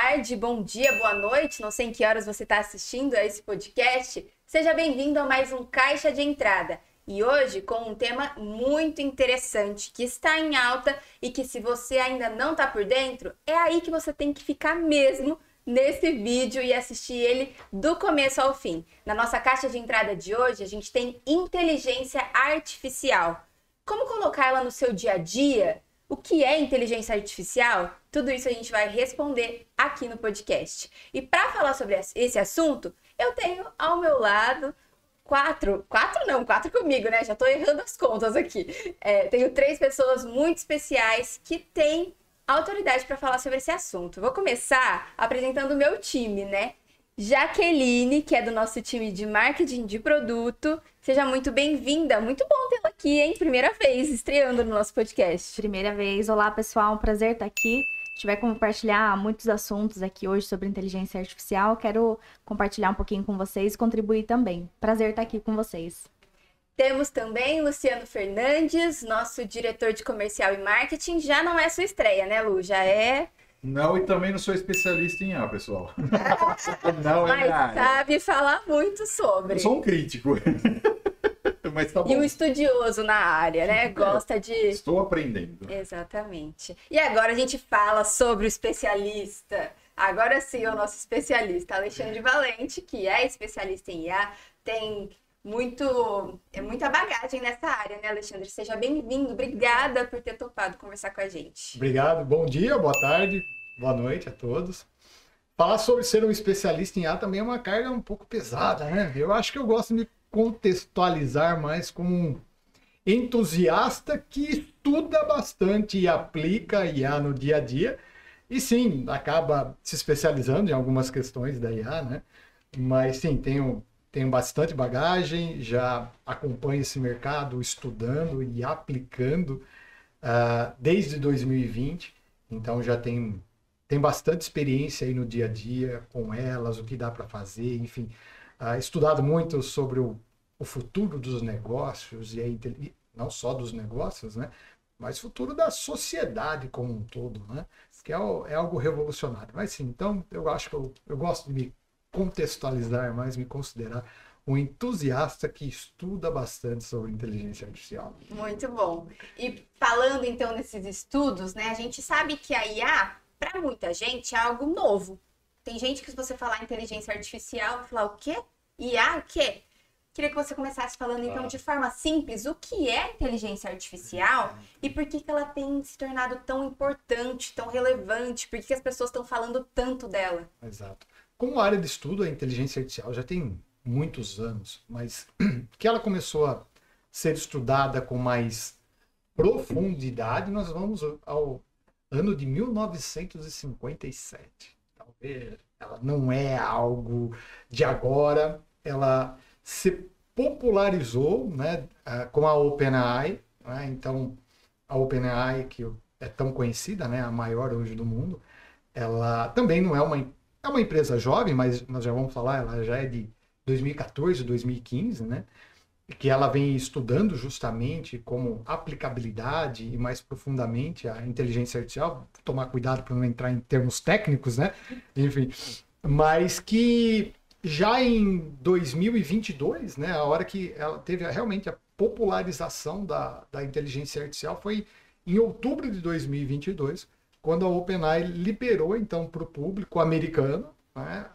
tarde, bom dia, boa noite, não sei em que horas você está assistindo a esse podcast. Seja bem-vindo a mais um Caixa de Entrada. E hoje com um tema muito interessante, que está em alta e que se você ainda não está por dentro, é aí que você tem que ficar mesmo nesse vídeo e assistir ele do começo ao fim. Na nossa caixa de entrada de hoje, a gente tem inteligência artificial. Como colocá-la no seu dia a dia? O que é inteligência artificial? Tudo isso a gente vai responder aqui no podcast. E para falar sobre esse assunto, eu tenho ao meu lado quatro comigo, né? Já tô errando as contas aqui. Tenho 3 pessoas muito especiais que têm autoridade para falar sobre esse assunto. Vou começar apresentando o meu time, né? Jaqueline, que é do nosso time de marketing de produto. Seja muito bem-vinda. Muito bom tê-la aqui, hein? Primeira vez estreando no nosso podcast. Primeira vez. Olá, pessoal. Um prazer estar aqui. A gente vai compartilhar muitos assuntos aqui hoje sobre inteligência artificial. Quero compartilhar um pouquinho com vocês e contribuir também. Prazer estar aqui com vocês. Temos também Luciano Fernandes, nosso diretor de comercial e marketing. Já não é sua estreia, né, Lu? Já é... Não, e também não sou especialista em IA, pessoal. Não, mas sabe falar muito sobre. Eu sou um crítico. Mas tá bom. E um estudioso na área, né? Gosta de... Estou aprendendo. Exatamente. E agora a gente fala sobre o especialista. Agora sim, o nosso especialista, Alexandre Valente, que é especialista em IA, tem muita bagagem nessa área, né, Alexandre? Seja bem-vindo. Obrigada por ter topado conversar com a gente. Obrigado. Bom dia, boa tarde, boa noite a todos. Falar sobre ser um especialista em IA também é uma carga um pouco pesada, né? Eu acho que eu gosto de me contextualizar mais como um entusiasta que estuda bastante e aplica IA no dia a dia. E sim, acaba se especializando em algumas questões da IA, né? Mas sim, tenho bastante bagagem, já acompanho esse mercado estudando e aplicando desde 2020, então já tem bastante experiência aí no dia a dia com elas, o que dá para fazer, enfim, estudado muito sobre o futuro dos negócios, e não só dos negócios, né, mas futuro da sociedade como um todo, né, que é algo revolucionário. Mas sim, então eu acho que eu gosto de me contextualizar mais, me considerar um entusiasta que estuda bastante sobre inteligência artificial. Muito bom. E falando então nesses estudos, né, a gente sabe que a IA, para muita gente, é algo novo. Tem gente que se você falar inteligência artificial, vai falar o quê? IA o quê? Queria que você começasse falando então de forma simples o que é inteligência artificial e por que ela tem se tornado tão importante, tão relevante, por que as pessoas estão falando tanto dela. Exato. Como área de estudo, a inteligência artificial já tem muitos anos, mas que ela começou a ser estudada com mais profundidade, nós vamos ao ano de 1957. Talvez ela não é algo de agora, ela se popularizou, né, com a OpenAI, né? Então a OpenAI, que é tão conhecida, né, a maior hoje do mundo, ela também não é uma empresa jovem, mas nós já vamos falar, ela já é de 2014, 2015, né? Que ela vem estudando justamente como aplicabilidade e mais profundamente a inteligência artificial, tomar cuidado para não entrar em termos técnicos, né? Enfim, mas que já em 2022, né, a hora que ela teve realmente a popularização da inteligência artificial foi em outubro de 2022, quando a OpenAI liberou, então, para o público americano, né,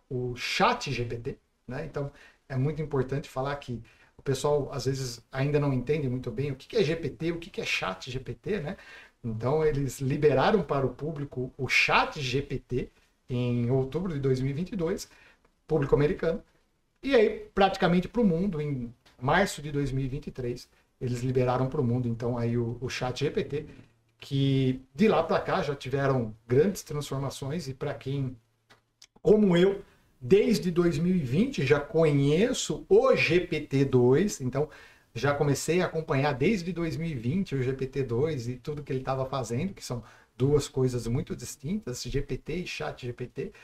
o ChatGPT. Né? Então, é muito importante falar que o pessoal, às vezes, ainda não entende muito bem o que é GPT, o que é ChatGPT. Né? Então, eles liberaram para o público o ChatGPT em outubro de 2022, público americano. E aí, praticamente para o mundo, em março de 2023, eles liberaram para o mundo, então, aí o ChatGPT, que de lá para cá já tiveram grandes transformações e para quem, como eu, desde 2020 já conheço o GPT-2, então já comecei a acompanhar desde 2020 o GPT-2 e tudo que ele estava fazendo, que são duas coisas muito distintas, GPT e ChatGPT.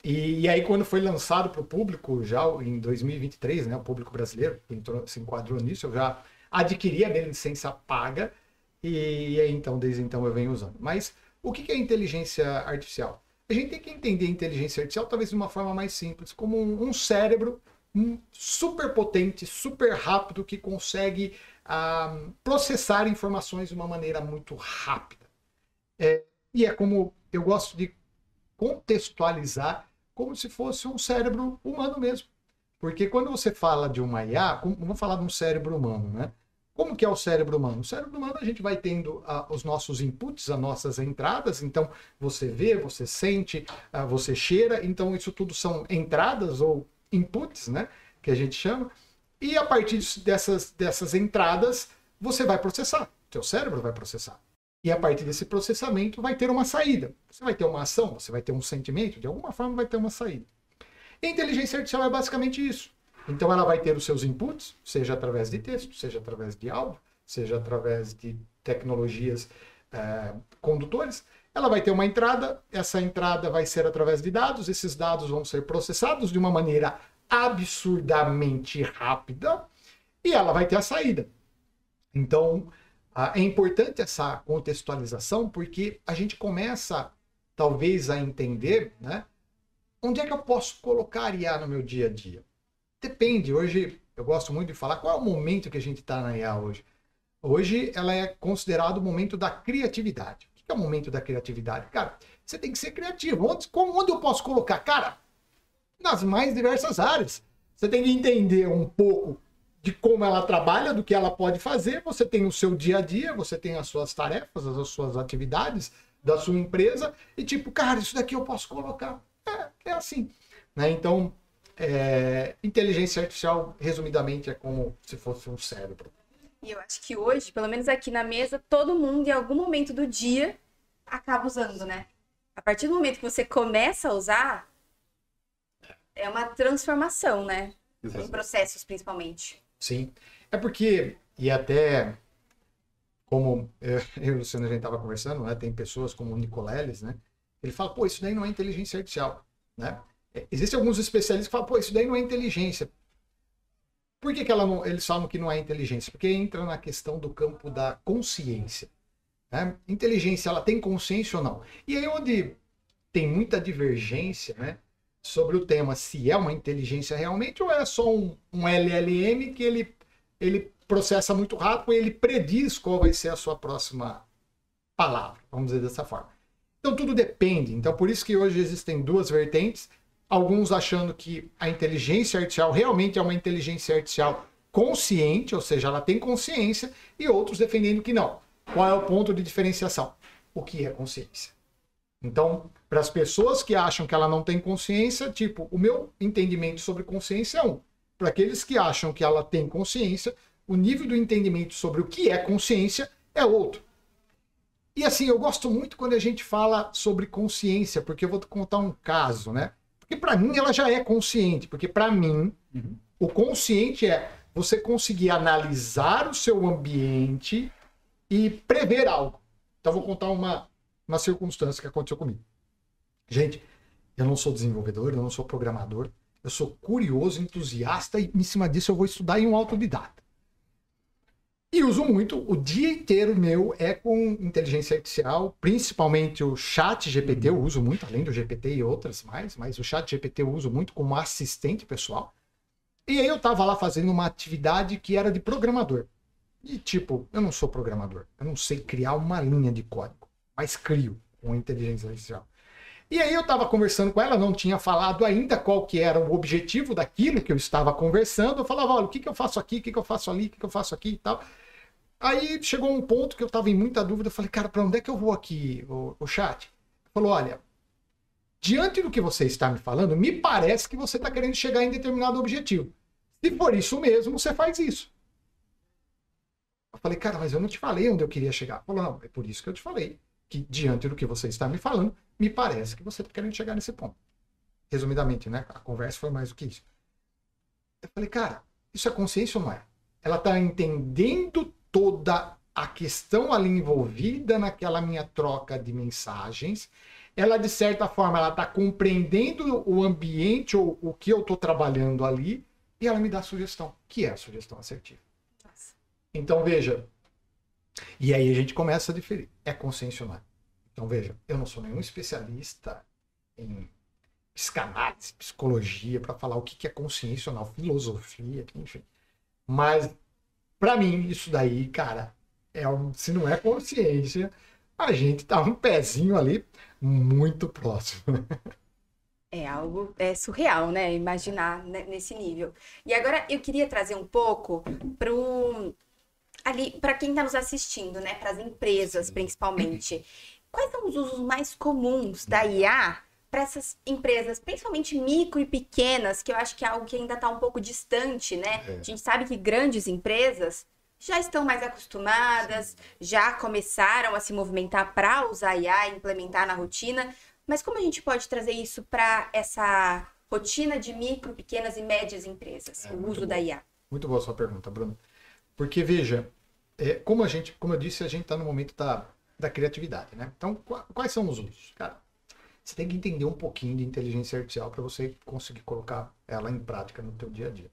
E aí quando foi lançado para o público, já em 2023, né, o público brasileiro se enquadrou nisso, eu já adquiri a minha licença paga, e então, desde então eu venho usando. Mas o que é inteligência artificial? A gente tem que entender a inteligência artificial talvez de uma forma mais simples, como um cérebro super potente, super rápido, que consegue processar informações de uma maneira muito rápida. E é como eu gosto de contextualizar como se fosse um cérebro humano mesmo. Porque quando você fala de uma IA, vamos falar de um cérebro humano, né? Como que é o cérebro humano? O cérebro humano a gente vai tendo os nossos inputs, as nossas entradas, então você vê, você sente, você cheira, então isso tudo são entradas ou inputs, né? Que a gente chama, e a partir dessas entradas você vai processar, seu cérebro vai processar. E a partir desse processamento vai ter uma saída. Você vai ter uma ação, você vai ter um sentimento, de alguma forma vai ter uma saída. E a inteligência artificial é basicamente isso. Então ela vai ter os seus inputs, seja através de texto, seja através de áudio, seja através de tecnologias condutores. Ela vai ter uma entrada, essa entrada vai ser através de dados, esses dados vão ser processados de uma maneira absurdamente rápida e ela vai ter a saída. Então é importante essa contextualização porque a gente começa talvez a entender, né, onde é que eu posso colocar a IA no meu dia a dia. Depende, hoje eu gosto muito de falar qual é o momento que a gente está na IA hoje. Hoje ela é considerado o momento da criatividade. O que é o momento da criatividade? Cara, você tem que ser criativo. Onde eu posso colocar? Cara, nas mais diversas áreas. Você tem que entender um pouco de como ela trabalha, do que ela pode fazer. Você tem o seu dia a dia, você tem as suas tarefas, as suas atividades da sua empresa. E tipo, cara, isso daqui eu posso colocar. É assim. Né? Então, inteligência artificial, resumidamente, é como se fosse um cérebro. E eu acho que hoje, pelo menos aqui na mesa, todo mundo, em algum momento do dia, acaba usando, né? A partir do momento que você começa a usar, é uma transformação, né? Exato. Em processos, principalmente. Sim. É porque, e até como eu e o Luciano, a gente estava conversando, né? Tem pessoas como o Nicoleles, né? Ele fala, pô, isso daí não é inteligência artificial, né? Existem alguns especialistas que falam, pô, isso daí não é inteligência. Por que eles falam que não é inteligência? Porque entra na questão do campo da consciência. Né? Inteligência, ela tem consciência ou não? E aí onde tem muita divergência, né, sobre o tema, se é uma inteligência realmente ou é só um LLM que ele processa muito rápido e ele prediz qual vai ser a sua próxima palavra, vamos dizer dessa forma. Então tudo depende. Então por isso que hoje existem duas vertentes. Alguns achando que a inteligência artificial realmente é uma inteligência artificial consciente, ou seja, ela tem consciência, e outros defendendo que não. Qual é o ponto de diferenciação? O que é consciência? Então, para as pessoas que acham que ela não tem consciência, tipo, o meu entendimento sobre consciência é um. Para aqueles que acham que ela tem consciência, o nível do entendimento sobre o que é consciência é outro. E assim, eu gosto muito quando a gente fala sobre consciência, porque eu vou contar um caso, né? Porque para mim ela já é consciente, porque para mim o consciente é você conseguir analisar o seu ambiente e prever algo. Então vou contar uma circunstância que aconteceu comigo. Gente, eu não sou desenvolvedor, eu não sou programador, eu sou curioso, entusiasta e em cima disso eu vou estudar em um autodidata. E uso muito, o dia inteiro meu é com inteligência artificial, principalmente o ChatGPT eu uso muito, além do GPT e outras mais, mas o ChatGPT eu uso muito como assistente pessoal. E aí eu tava lá fazendo uma atividade que era de programador. E tipo, eu não sou programador, eu não sei criar uma linha de código, mas crio com inteligência artificial. E aí eu tava conversando com ela, não tinha falado ainda qual que era o objetivo daquilo que eu estava conversando. Eu falava, olha, o que eu faço aqui, o que eu faço ali, o que eu faço aqui e tal. Aí chegou um ponto que eu estava em muita dúvida. Eu falei, cara, para onde é que eu vou aqui, o chat? Ele falou, olha, diante do que você está me falando, me parece que você está querendo chegar em determinado objetivo. Se for isso mesmo, você faz isso. Eu falei, cara, mas eu não te falei onde eu queria chegar. Ele falou, não, é por isso que eu te falei. Que diante do que você está me falando, me parece que você está querendo chegar nesse ponto. Resumidamente, né? A conversa foi mais do que isso. Eu falei, cara, isso é consciência ou não é? Ela está entendendo toda a questão ali envolvida naquela minha troca de mensagens. Ela, de certa forma, ela está compreendendo o ambiente ou o que eu estou trabalhando ali e ela me dá a sugestão, que é a sugestão assertiva. Nossa. Então, veja, e aí a gente começa a diferir. É consciência ou não é? Então, veja, eu não sou nenhum especialista em psicanálise, psicologia, para falar o que é consciência ou não, filosofia, enfim. Mas, para mim, isso daí, cara, se não é consciência, a gente tá um pezinho ali muito próximo. É algo surreal, né? Imaginar nesse nível. E agora eu queria trazer um pouco para quem está nos assistindo, né? Para as empresas, principalmente. Quais são os usos mais comuns da IA para essas empresas, principalmente micro e pequenas, que eu acho que é algo que ainda está um pouco distante, né? A gente sabe que grandes empresas já estão mais acostumadas, já começaram a se movimentar para usar IA e implementar na rotina. Mas como a gente pode trazer isso para essa rotina de micro, pequenas e médias empresas, o uso da IA? Muito boa a sua pergunta, Bruno. Porque, veja, como eu disse, a gente está no momento da criatividade, né? Então, quais são os usos? Cara, você tem que entender um pouquinho de inteligência artificial para você conseguir colocar ela em prática no teu dia a dia.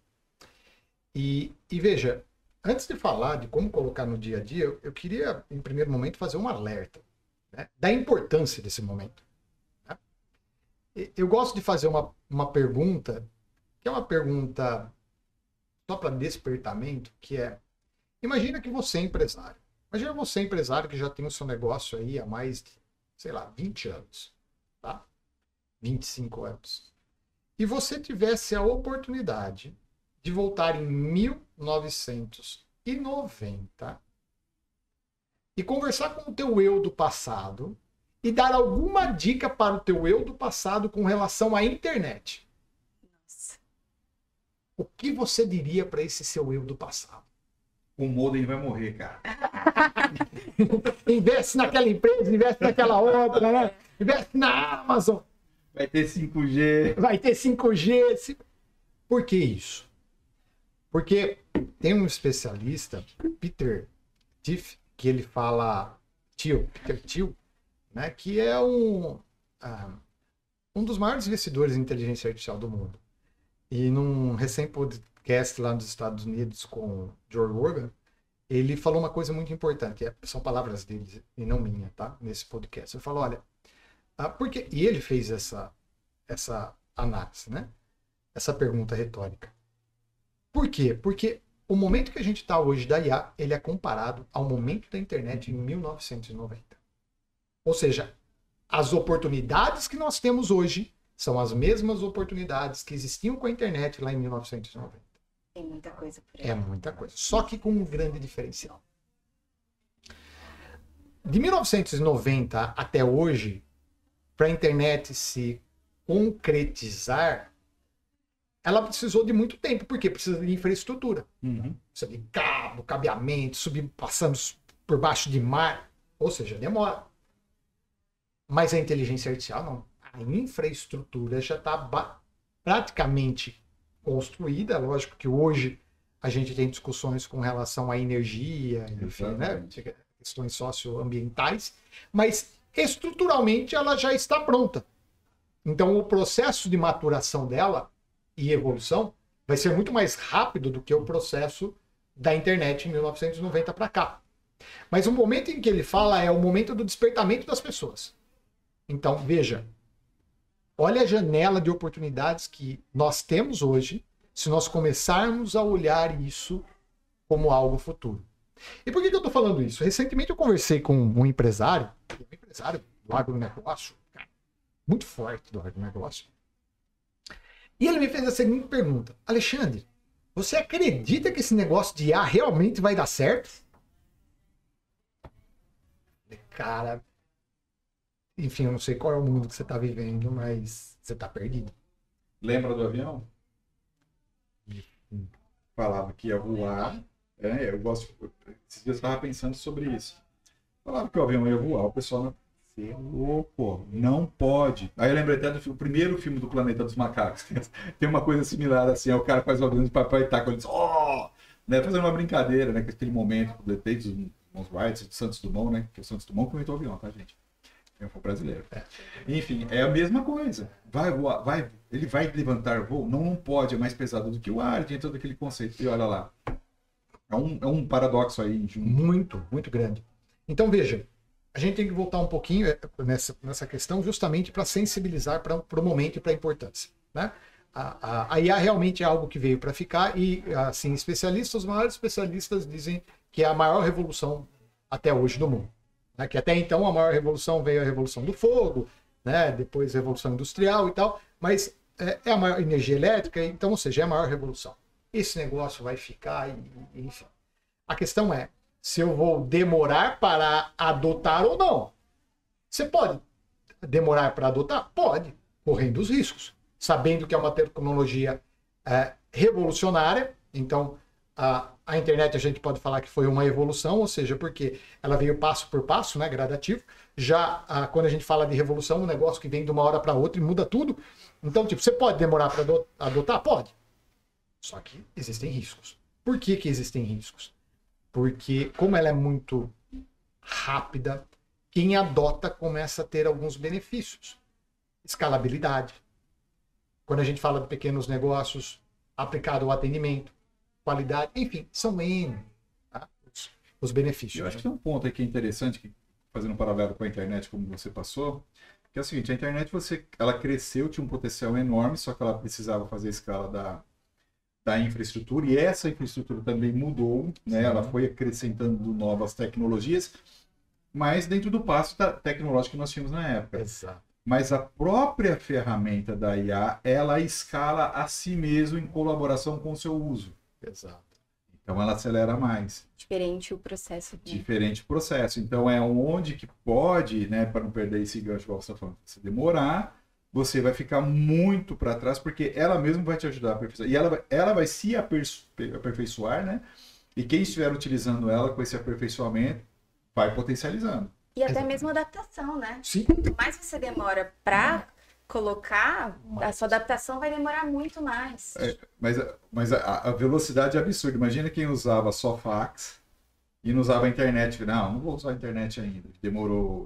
E veja, antes de falar de como colocar no dia a dia, eu queria, em primeiro momento, fazer um alerta, né, da importância desse momento. Eu gosto de fazer uma pergunta, que é uma pergunta só para despertamento, que é, imagina que você é empresário. Imagina você é empresário que já tem o seu negócio aí há mais de, sei lá, 20 anos, tá? 25 anos. E você tivesse a oportunidade de voltar em 1990 e conversar com o teu eu do passado e dar alguma dica para o teu eu do passado com relação à internet. Nossa. O que você diria para esse seu eu do passado? O modem vai morrer, cara. Investe naquela empresa, investe naquela outra, né? Investe na Amazon. Vai ter 5G. Vai ter 5G. Por que isso? Porque tem um especialista, Peter Thiel, que ele fala, Peter Thiel, né, que é um dos maiores investidores em inteligência artificial do mundo. E num recém-podcast lá nos Estados Unidos com Joe Rogan, ele falou uma coisa muito importante, são palavras dele e não minha, tá? Nesse podcast. Ele falou, olha, e ele fez essa análise, né? Essa pergunta retórica. Por quê? Porque o momento que a gente está hoje da IA, ele é comparado ao momento da internet em 1990. Ou seja, as oportunidades que nós temos hoje são as mesmas oportunidades que existiam com a internet lá em 1990. Tem muita coisa por aí. É muita coisa. Só que com um grande diferencial. De 1990 até hoje, para a internet se concretizar, ela precisou de muito tempo, porque precisa de infraestrutura. Precisa de cabo, cabeamento, passando por baixo de mar, ou seja, demora. Mas a inteligência artificial não. A infraestrutura já está praticamente construída. Lógico que hoje a gente tem discussões com relação à energia, enfim, né? Questões socioambientais, mas estruturalmente ela já está pronta. Então o processo de maturação dela e evolução vai ser muito mais rápido do que o processo da internet em 1990 para cá. Mas o momento em que ele fala é o momento do despertamento das pessoas. Então, veja, olha a janela de oportunidades que nós temos hoje se nós começarmos a olhar isso como algo futuro. E por que eu estou falando isso? Recentemente eu conversei com um empresário do agronegócio, muito forte do agronegócio, e ele me fez a seguinte pergunta: Alexandre, você acredita que esse negócio de IA realmente vai dar certo? Cara, enfim, eu não sei qual é o mundo que você está vivendo, mas você está perdido. Lembra do avião? Falava que ia voar. Eu gosto. Esses dias eu estava pensando sobre isso. Falava que o avião ia voar, o pessoal não. Você é louco, não pode. Aí eu lembrei até do primeiro filme do Planeta dos Macacos. Tem uma coisa similar assim, o cara faz o avião de papel e taca, ele diz, né, fazendo uma brincadeira, né, com aquele momento, desde os irmãos Wright, de Santos Dumont, né, que o Santos Dumont comentou o avião, tá, gente? Foi brasileiro. Enfim, é a mesma coisa. Vai voar, ele vai levantar voo? Não pode, é mais pesado do que o ar, tem todo aquele conceito. E olha lá, é um paradoxo aí. Muito, muito grande. Então veja, a gente tem que voltar um pouquinho nessa questão justamente para sensibilizar para o momento e para a importância, né? A IA realmente é algo que veio para ficar e, assim, os maiores especialistas dizem que é a maior revolução até hoje do mundo, né? Que até então a maior revolução veio a revolução do fogo, né? Depois a revolução industrial e tal, mas é a maior energia elétrica, então, ou seja, é a maior revolução. Esse negócio vai ficar, enfim. A questão é se eu vou demorar para adotar ou não. Você pode demorar para adotar? Pode, correndo os riscos, sabendo que é uma tecnologia revolucionária. Então, a internet a gente pode falar que foi uma evolução, ou seja, porque ela veio passo por passo, né, gradativo. Já quando a gente fala de revolução, um negócio que vem de uma hora para outra e muda tudo. Então, tipo, você pode demorar para adotar? Pode. Só que existem riscos. Por que existem riscos? Porque, como ela é muito rápida, quem adota começa a ter alguns benefícios. Escalabilidade. Quando a gente fala de pequenos negócios, aplicado ao atendimento, qualidade, enfim, são N, tá? Os benefícios. Eu acho que tem um ponto aí que é interessante, fazendo um paralelo com a internet, como você passou, que é o seguinte, a internet ela cresceu, tinha um potencial enorme, só que ela precisava fazer a escala da infraestrutura, e essa infraestrutura também mudou, né? Ela foi acrescentando novas tecnologias, mas dentro do passo tecnológico que nós tínhamos na época. Exato. Mas a própria ferramenta da IA, ela escala a si mesmo em colaboração com o seu uso. Exato. Então ela acelera mais. Diferente o processo. Né? Diferente o processo. Então é onde que pode, né, para não perder esse gancho, igual você está falando, se demorar, você vai ficar muito para trás, porque ela mesma vai te ajudar a aperfeiçoar. E ela vai se aperfeiçoar, né? E quem estiver utilizando ela com esse aperfeiçoamento vai potencializando. E até mesmo adaptação, né? Sim. Quanto mais você demora para colocar, a sua adaptação vai demorar muito mais. Mas a velocidade é absurda. Imagina quem usava só fax e não usava a internet. Não vou usar a internet ainda. Demorou.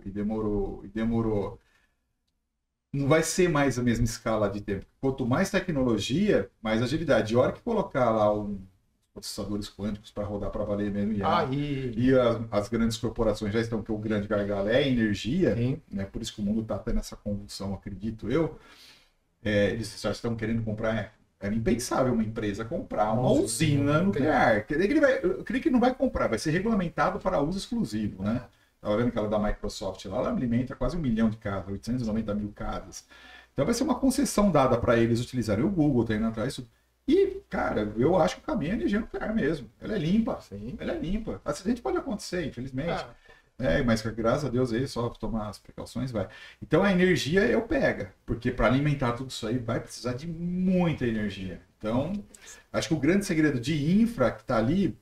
Não vai ser mais a mesma escala de tempo. Quanto mais tecnologia, mais agilidade. E a hora que colocar lá processadores quânticos para rodar para valer mesmo e as grandes corporações já estão, que o grande gargalo é a energia, né? Por isso que o mundo está tendo essa convulsão, acredito eu. Eles já estão querendo comprar. É impensável uma empresa comprar uma usina nuclear. Eu creio que não vai comprar, vai ser regulamentado para uso exclusivo, né? Estava vendo aquela da Microsoft lá, ela alimenta quase 1 milhão de casas, 890 mil casas. Então vai ser uma concessão dada para eles utilizarem. O Google está indo atrás disso. E, cara, eu acho que o caminho é energia nuclear mesmo. Ela é limpa. Sim. Ela é limpa. Acidente pode acontecer, infelizmente. Mas graças a Deus aí, só tomar as precauções, vai. Então a energia eu pego, porque para alimentar tudo isso aí vai precisar de muita energia. Então, acho que o grande segredo de infra que está ali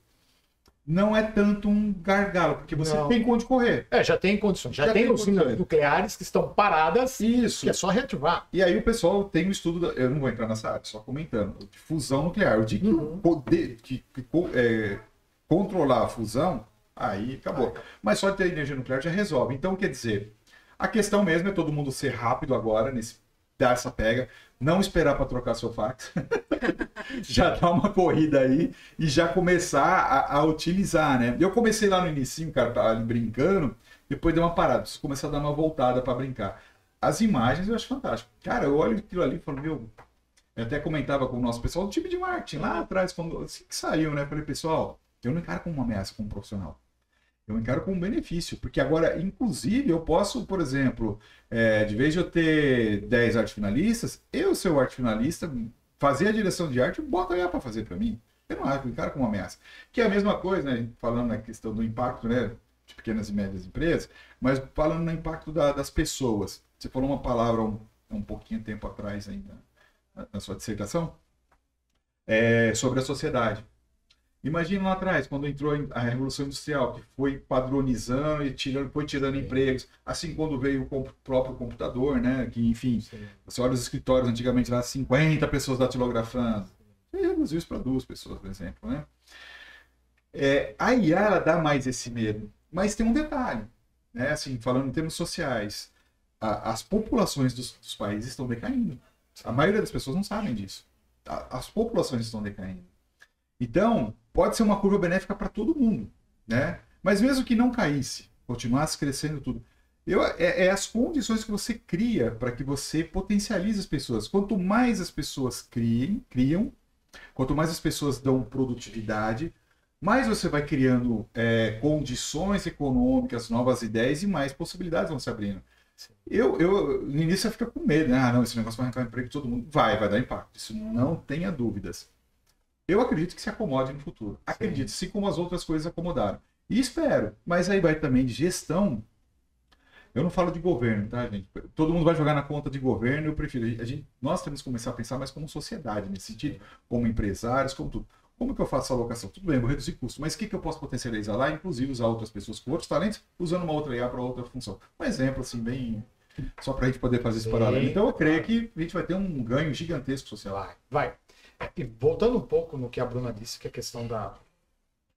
não é tanto um gargalo, porque você tem onde correr. Já tem condições. Já tem usinas nucleares que estão paradas. Isso. Que é só reativar. E aí o pessoal tem um estudo, eu não vou entrar nessa área, só comentando, de fusão nuclear. O de poder controlar a fusão, aí acabou. Mas só de ter energia nuclear já resolve. Então, quer dizer, a questão mesmo é todo mundo ser rápido agora, dar essa pega, não esperar para trocar seu fax, já dar uma corrida aí e já começar a utilizar, né? Eu comecei lá no início, cara, ali brincando, depois dei uma parada, preciso começar a dar uma voltada para brincar. As imagens eu acho fantástico. Cara, eu olho aquilo ali e falo, eu até comentava com o nosso pessoal do time de marketing lá atrás, quando assim que saiu, né? Eu falei, pessoal, eu não encaro como uma ameaça como profissional. Eu encaro como um benefício, porque agora, inclusive, eu posso, por exemplo, de vez de eu ter 10 arte finalistas, eu, seu arte finalista, fazer a direção de arte, bota ela para fazer para mim. Eu não acho, eu encaro como uma ameaça. Que é a mesma coisa, né? Falando na questão do impacto, né? De pequenas e médias empresas, mas falando no impacto das pessoas. Você falou uma palavra um pouquinho tempo atrás ainda, na sua dissertação, sobre a sociedade. Imagina lá atrás, quando entrou a Revolução Industrial, que foi padronizando e foi tirando empregos, assim quando veio o próprio computador, né? Que, enfim, você olha os escritórios antigamente lá, 50 pessoas datilografando. Você reduziu isso para 2 pessoas, por exemplo, né? A IA, ela dá mais esse medo. Mas tem um detalhe, né? Assim, falando em termos sociais, as populações dos países estão decaindo. A maioria das pessoas não sabem disso. As populações estão decaindo. Então, pode ser uma curva benéfica para todo mundo, né? Mas mesmo que não caísse, continuasse crescendo tudo. É as condições que você cria para que você potencialize as pessoas. Quanto mais as pessoas criam, quanto mais as pessoas dão produtividade, mais você vai criando condições econômicas, novas ideias e mais possibilidades vão se abrindo. No início você fica com medo, né? Ah, não, esse negócio vai arrancar emprego de todo mundo. Vai dar impacto. Isso não tenha dúvidas. Eu acredito que se acomode no futuro. Acredito, assim como as outras coisas acomodaram. E espero. Mas aí vai também de gestão. Eu não falo de governo, tá, gente? Todo mundo vai jogar na conta de governo, eu prefiro. Nós temos que começar a pensar mais como sociedade, nesse sentido, como empresários, como tudo. Como que eu faço essa alocação? Tudo bem, eu vou reduzir custo, mas o que eu posso potencializar lá? Inclusive usar outras pessoas com outros talentos, usando uma outra IA para outra função. Um exemplo, assim, bem... Só para a gente poder fazer esse paralelo. Então eu creio que a gente vai ter um ganho gigantesco social. Vai. E voltando um pouco no que a Bruna disse, que é a questão da...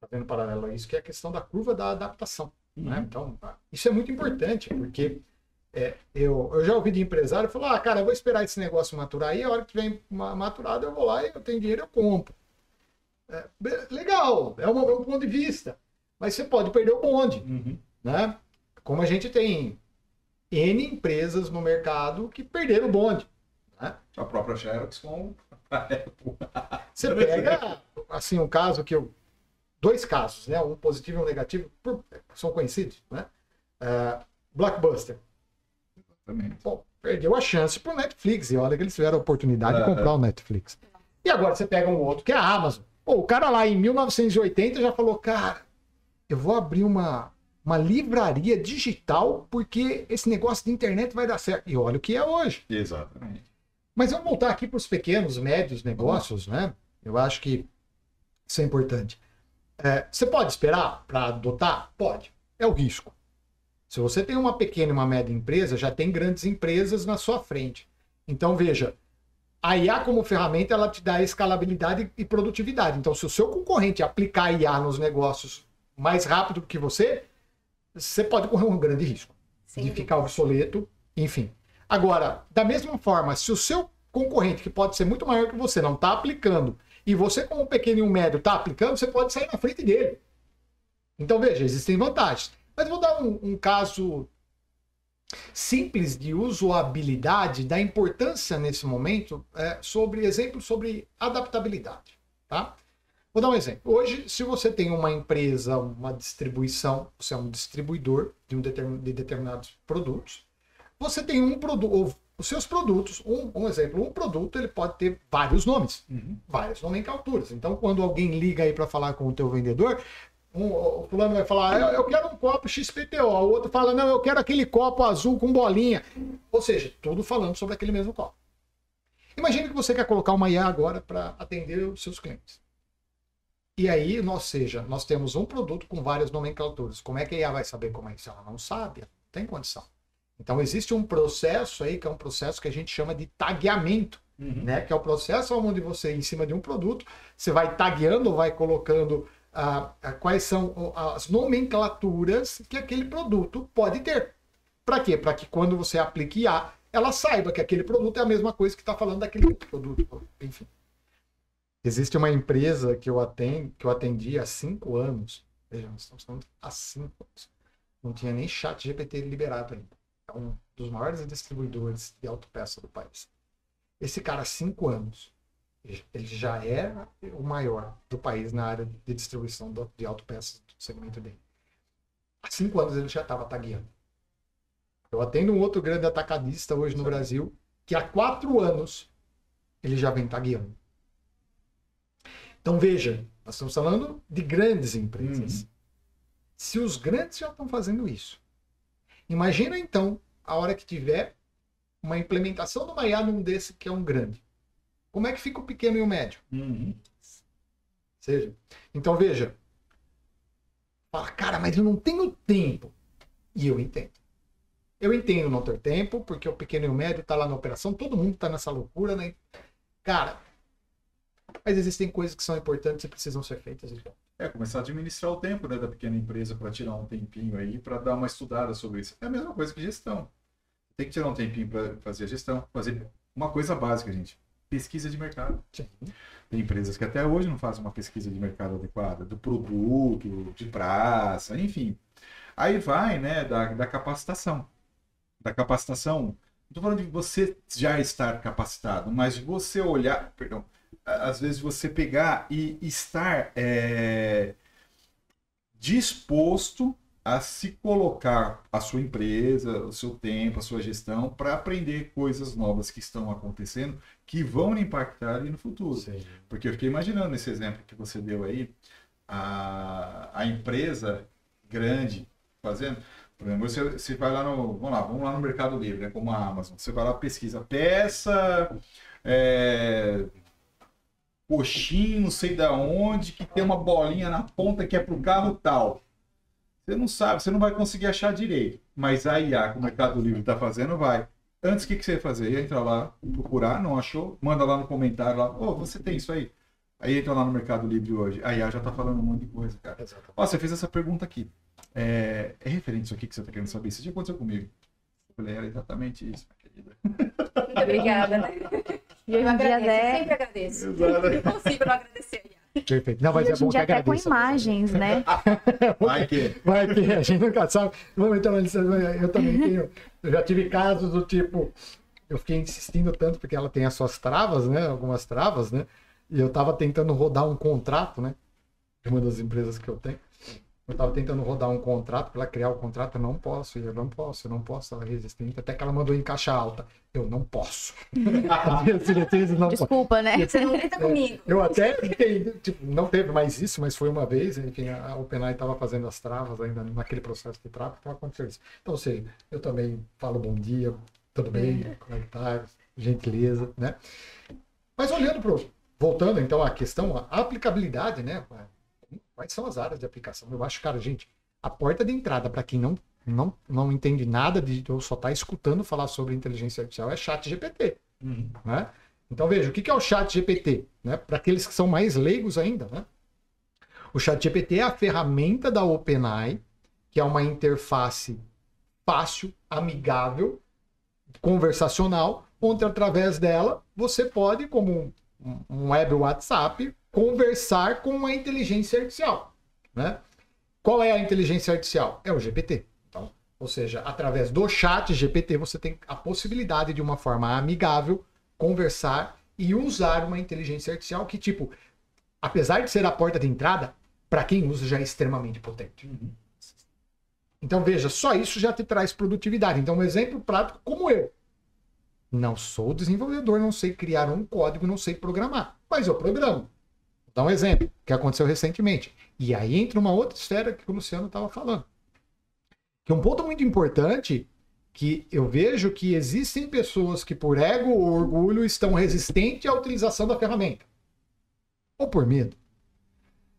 Fazendo paralelo a isso, que é a questão da curva da adaptação. Né? Então, isso é muito importante, porque eu já ouvi de empresário falar, cara, eu vou esperar esse negócio maturar aí, a hora que tiver maturado eu vou lá e eu tenho dinheiro, eu compro. Legal, é um ponto de vista, mas você pode perder o bonde. Né? Como a gente tem N empresas no mercado que perderam o bonde. Né? A própria Xerox com... Você pega, assim, um caso que eu... Dois casos, né? Um positivo e um negativo, são conhecidos, né? Blockbuster. Também. Bom, perdeu a chance pro Netflix, e olha que eles tiveram a oportunidade de comprar o Netflix. E agora você pega um outro, que é a Amazon. Pô, o cara lá em 1980 já falou, cara, eu vou abrir uma livraria digital porque esse negócio de internet vai dar certo. E olha o que é hoje. Exatamente. Mas vamos voltar aqui para os pequenos, médios negócios, né? Eu acho que isso é importante. Você pode esperar para adotar? Pode. É o risco. Se você tem uma pequena e uma média empresa, já tem grandes empresas na sua frente. Então, veja, a IA como ferramenta, ela te dá escalabilidade e produtividade. Então, se o seu concorrente aplicar IA nos negócios mais rápido que você pode correr um grande risco de ficar obsoleto, enfim. Agora, da mesma forma, se o seu concorrente, que pode ser muito maior que você, não está aplicando, e você, como pequeno e um médio, está aplicando, você pode sair na frente dele. Então, veja, existem vantagens. Mas vou dar um caso simples de usabilidade, da importância nesse momento, exemplo sobre adaptabilidade. Tá? Vou dar um exemplo. Hoje, se você tem uma empresa, uma distribuição, você é um distribuidor de determinados produtos, você tem um produto... Os seus produtos, um exemplo, um produto ele pode ter vários nomes, várias nomenclaturas. Então, quando alguém liga aí para falar com o teu vendedor, o fulano vai falar, eu quero um copo XPTO, o outro fala, não, eu quero aquele copo azul com bolinha. Ou seja, tudo falando sobre aquele mesmo copo. Imagine que você quer colocar uma IA agora para atender os seus clientes. E aí, nós temos um produto com várias nomenclaturas. Como é que a IA vai saber como é isso? Ela não sabe, não tem condição. Então, existe um processo aí, que é um processo que a gente chama de tagueamento, né? Que é o processo onde você, em cima de um produto, você vai tagueando, vai colocando quais são as nomenclaturas que aquele produto pode ter. Para quê? Para que quando você aplique IA, ela saiba que aquele produto é a mesma coisa que está falando daquele outro produto. Enfim. Existe uma empresa que eu atendi há 5 anos. Veja, nós estamos falando há 5 anos. Não tinha nem chat GPT liberado ainda. É um dos maiores distribuidores de autopeça do país. Esse cara, há 5 anos, ele já era o maior do país na área de distribuição de autopeças do segmento dele. Há 5 anos ele já estava tagueando. Eu atendo um outro grande atacadista hoje no Brasil, que há 4 anos ele já vem tagueando. Então veja, nós estamos falando de grandes empresas. Se os grandes já estão fazendo isso, imagina então a hora que tiver uma implementação de uma IA num desse que é um grande. Como é que fica o pequeno e o médio? Seja, então veja, fala, cara, mas eu não tenho tempo. E eu entendo. Eu entendo não ter tempo, porque o pequeno e o médio está lá na operação, todo mundo está nessa loucura, né? Cara, mas existem coisas que são importantes e precisam ser feitas. Começar a administrar o tempo, né, da pequena empresa para tirar um tempinho aí, para dar uma estudada sobre isso. É a mesma coisa que gestão. Tem que tirar um tempinho para fazer a gestão, fazer uma coisa básica, gente. pesquisa de mercado. Sim. Tem empresas que até hoje não fazem uma pesquisa de mercado adequada, do produto, de praça, enfim. Aí vai, né, da capacitação. Da capacitação, não estou falando de você já estar capacitado, mas de você olhar, perdão, às vezes você pegar e estar disposto a se colocar a sua empresa, o seu tempo, a sua gestão, para aprender coisas novas que estão acontecendo, que vão lhe impactar ali no futuro. Sim. Porque eu fiquei imaginando nesse exemplo que você deu aí, a empresa grande fazendo. Por exemplo, você vai lá no. Vamos lá no Mercado Livre, né, como a Amazon. Você vai lá, pesquisa peça, coxinho, não sei da onde, que tem uma bolinha na ponta que é pro carro tal. Você não sabe, você não vai conseguir achar direito. Mas a IA, que o Mercado Livre está fazendo, vai. Antes, o que você ia fazer? Ia entrar lá, procurar, não achou? Manda lá no comentário lá, você tem isso aí? Aí entra lá no Mercado Livre hoje. A IA já está falando um monte de coisa, cara. Você fez essa pergunta aqui. É referente isso aqui que você está querendo saber? Isso já aconteceu comigo. Eu falei, era exatamente isso, minha querida. Muito obrigada. E hoje em dia até... sempre agradeço. Exato. É impossível não agradecer. Perfeito. Não, mas E hoje em dia até com imagens, né? Vai que... Vai que a gente nunca sabe. Vamos entrar nisso. Eu também tenho. Eu já tive casos do tipo. Eu fiquei insistindo tanto porque ela tem as suas travas, né? Algumas travas, né? E eu estava tentando rodar um contrato, né? De uma das empresas que eu tenho. Eu estava tentando rodar um contrato para ela criar o contrato. Eu não posso, eu não posso. Ela é resistente. Até que ela mandou em caixa alta. Eu não posso. As diretrizes não Desculpa, né? Você não grita comigo. Eu até entendi, tipo, não teve mais isso, mas foi uma vez, enfim, a OpenAI estava fazendo as travas ainda naquele processo de trava, estava acontecendo isso. Então, ou seja, eu também falo bom dia, tudo bem, como é que tá, gentileza, né? Mas voltando então à questão, a aplicabilidade, né? Quais são as áreas de aplicação? Eu acho, cara, gente, a porta de entrada para quem não entende nada ou só está escutando falar sobre inteligência artificial é ChatGPT. Né? Então veja, o que é o ChatGPT? Né? Para aqueles que são mais leigos ainda, né? O ChatGPT é a ferramenta da OpenAI, que é uma interface fácil, amigável, conversacional, onde através dela você pode, como um web WhatsApp, conversar com a inteligência artificial. Né? Qual é a inteligência artificial? É o GPT. Então, ou seja, através do chat GPT você tem a possibilidade de uma forma amigável conversar e usar uma inteligência artificial que, tipo, apesar de ser a porta de entrada, para quem usa já é extremamente potente. Então veja, só isso já te traz produtividade. Então um exemplo prático como eu. Não sou desenvolvedor, não sei criar um código, não sei programar, mas eu programo. Vou dar um exemplo que aconteceu recentemente. E aí entra uma outra esfera que o Luciano estava falando. Que é um ponto muito importante que eu vejo que existem pessoas que por ego ou orgulho estão resistentes à utilização da ferramenta. Ou por medo.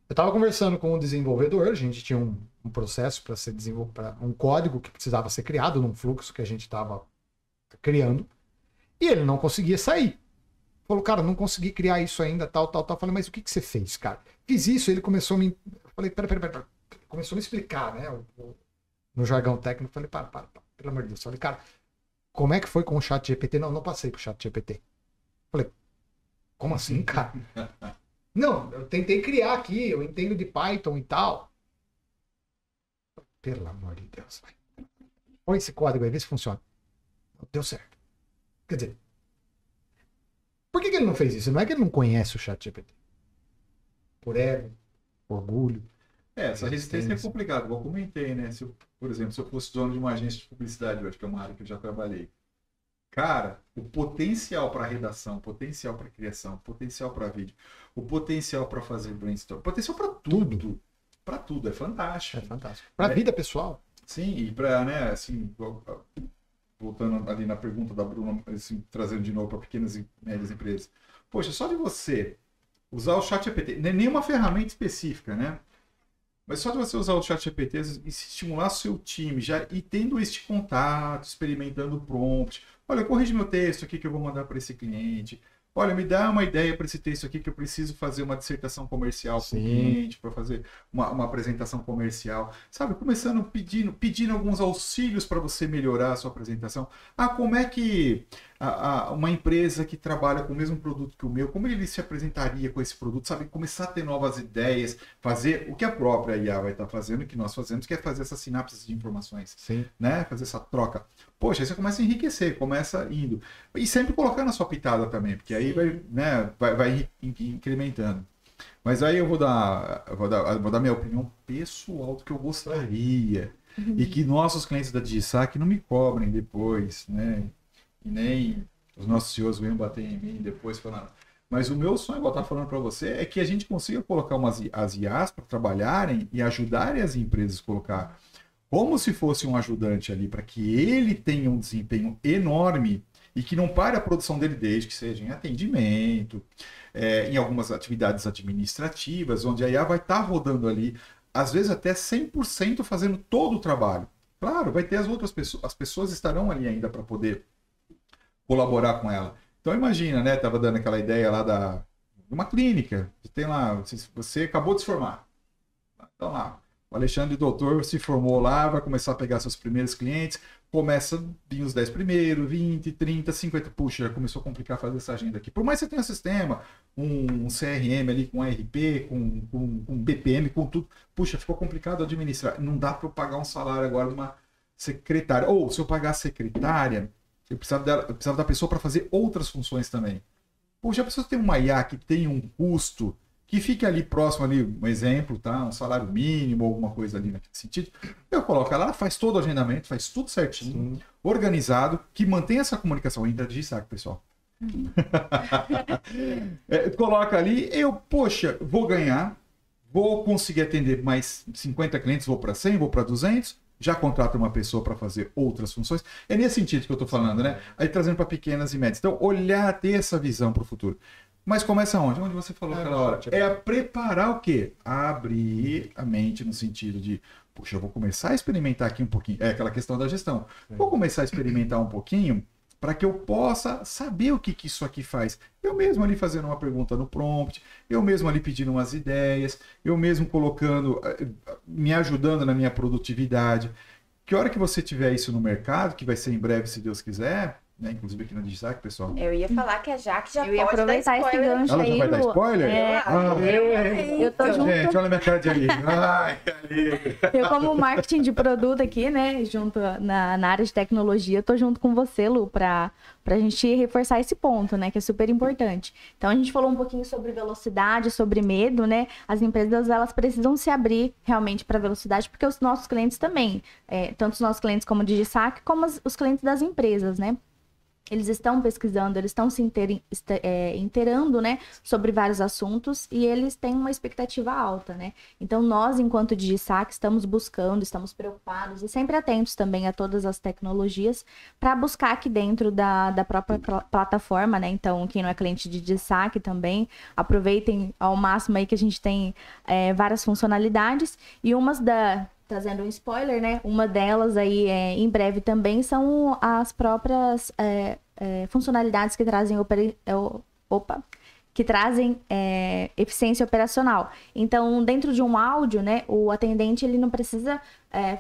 Eu estava conversando com um desenvolvedor, a gente tinha um processo para ser desenvolvido, um código que precisava ser criado num fluxo que a gente estava criando, e ele não conseguia sair. Falou, cara, não consegui criar isso ainda, tal. Falei, mas o que você fez, cara? Fiz isso, ele começou a me... Falei, pera. Começou a me explicar, né? No jargão técnico, falei, para, pelo amor de Deus. Falei, cara, como é que foi com o ChatGPT? Não passei pro ChatGPT. Falei, como assim, cara? Não, eu tentei criar aqui, eu entendo de Python e tal. Pelo amor de Deus. Põe esse código aí, vê se funciona. Deu certo. Quer dizer, por que ele não fez isso? Não é que ele não conhece o ChatGPT. Por ego, orgulho. Essa resistência é complicada, igual eu comentei, né? Por exemplo, se eu fosse dono de uma agência de publicidade, eu acho que é uma área que eu já trabalhei. Cara, o potencial para redação, potencial para criação, potencial para vídeo, o potencial para fazer brainstorm, potencial para tudo. Para tudo, é fantástico. É fantástico. Para a vida pessoal. Sim, e para, né, assim, voltando ali na pergunta da Bruna, assim, trazendo de novo para pequenas e médias empresas. Poxa, só de você usar o ChatGPT, não é nenhuma ferramenta específica, né? Mas só de você usar o ChatGPT e estimular seu time, já e tendo este contato, experimentando o prompt. Olha, corrige meu texto aqui que eu vou mandar para esse cliente. Olha, me dá uma ideia para esse texto aqui que eu preciso fazer uma dissertação comercial com o cliente, para fazer uma apresentação comercial. Sabe, começando pedindo alguns auxílios para você melhorar a sua apresentação. Ah, como é que uma empresa que trabalha com o mesmo produto que o meu, como ele se apresentaria com esse produto, sabe? Começar a ter novas ideias, fazer o que a própria IA vai estar fazendo, o que nós fazemos, que é fazer essas sinapses de informações, Sim. né? Fazer essa troca. Poxa, aí você começa a enriquecer, começa indo. E sempre colocando a sua pitada também, porque aí vai, né, vai incrementando. Mas aí eu vou dar minha opinião pessoal do que eu gostaria. E que nossos clientes da Digisac não me cobrem depois, né? E nem os nossos CEOs venham bater em mim depois falando. Mas o meu sonho, igual eu estou falando para você, é que a gente consiga colocar as IAs para trabalharem e ajudarem as empresas a colocar como se fosse um ajudante ali, para que ele tenha um desempenho enorme e que não pare a produção dele, desde que seja em atendimento, em algumas atividades administrativas, onde a IA vai estar rodando ali, às vezes até 100% fazendo todo o trabalho. Claro, vai ter as outras pessoas, as pessoas estarão ali ainda para poder colaborar com ela. Então imagina, né? Tava dando aquela ideia lá de uma clínica, que tem lá, você acabou de se formar. Então lá, o Alexandre Doutor se formou lá, vai começar a pegar seus primeiros clientes, começa a vir os 10 primeiros, 20, 30, 50, puxa, já começou a complicar fazer essa agenda aqui. Por mais que você tenha um sistema, um CRM ali com ARP, com BPM, com tudo, puxa, ficou complicado administrar. Não dá para eu pagar um salário agora de uma secretária. Ou se eu pagar a secretária, eu precisava da pessoa para fazer outras funções também. Puxa, a pessoa tem uma IA que tem um custo que fique ali próximo, ali, um exemplo, tá? Um salário mínimo, alguma coisa ali naquele sentido. Eu coloco ela, faz todo o agendamento, faz tudo certinho, organizado, que mantém essa comunicação ainda de saco, pessoal. Coloca ali, poxa, vou ganhar, vou conseguir atender mais 50 clientes, vou para 100, vou para 200, já contrata uma pessoa para fazer outras funções. É nesse sentido que eu estou falando, né? Aí trazendo para pequenas e médias. Então, olhar, ter essa visão para o futuro. Mas começa onde? Onde você falou aquela hora. É a preparar o quê? Abrir a mente no sentido de, puxa, eu vou começar a experimentar aqui um pouquinho. É aquela questão da gestão. Vou começar a experimentar um pouquinho para que eu possa saber o que isso aqui faz. Eu mesmo ali fazendo uma pergunta no prompt, eu mesmo ali pedindo umas ideias, eu mesmo colocando, me ajudando na minha produtividade. Que hora que você tiver isso no mercado, que vai ser em breve, se Deus quiser, né? Inclusive aqui na Digisac, pessoal. Eu ia falar que a Jaque já Eu ia pode aproveitar dar esse spoiler. gancho Ela aí, já vai dar Lu. spoiler? Eu tô junto. Gente, olha a minha cara de alívio. Ai, que alívio. Eu, como marketing de produto aqui, né, junto na área de tecnologia, tô junto com você, Lu, pra gente reforçar esse ponto, né, que é super importante. Então, a gente falou um pouquinho sobre velocidade, sobre medo, né? As empresas, elas precisam se abrir realmente para velocidade, porque os nossos clientes também, tanto os nossos clientes como o Digisac, como os clientes das empresas, né? Eles estão pesquisando, eles estão se inteirando, né, sobre vários assuntos e eles têm uma expectativa alta, né? Então, nós, enquanto Digisac, estamos buscando, estamos preocupados e sempre atentos também a todas as tecnologias para buscar aqui dentro da própria plataforma, né? Então, quem não é cliente de Digisac também, aproveitem ao máximo aí que a gente tem várias funcionalidades e trazendo um spoiler, né? Uma delas aí, em breve também, são as próprias funcionalidades que trazem eficiência operacional. Então, dentro de um áudio, né, o atendente ele não precisa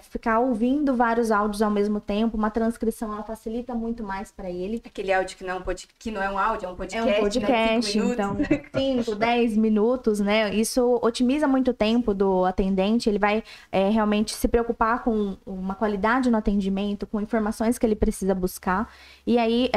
ficar ouvindo vários áudios ao mesmo tempo. Uma transcrição ela facilita muito mais para ele. Aquele áudio que não é um áudio, é um podcast. É um podcast, né? 5 então minutos. 5, 10 minutos, né? Isso otimiza muito o tempo do atendente. Ele vai realmente se preocupar com uma qualidade no atendimento, com informações que ele precisa buscar. E aí,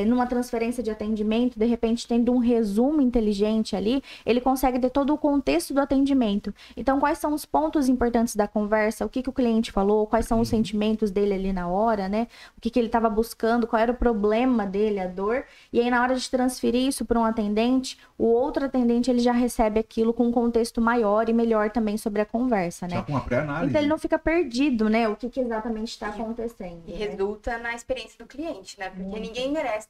numa transferência de atendimento, de repente, tendo um resumo inteligente ali, ele consegue ter todo o contexto do atendimento. Então, quais são os pontos importantes da conversa? O que o cliente falou? Quais são os sentimentos dele ali na hora, né? O que ele estava buscando? Qual era o problema dele, a dor? E aí, na hora de transferir isso para um atendente, o outro atendente, ele já recebe aquilo com um contexto maior e melhor também sobre a conversa, né? Já com uma pré-análise. Então, ele não fica perdido, né? O que exatamente está acontecendo. E né? resulta na experiência do cliente, né? Porque ninguém merece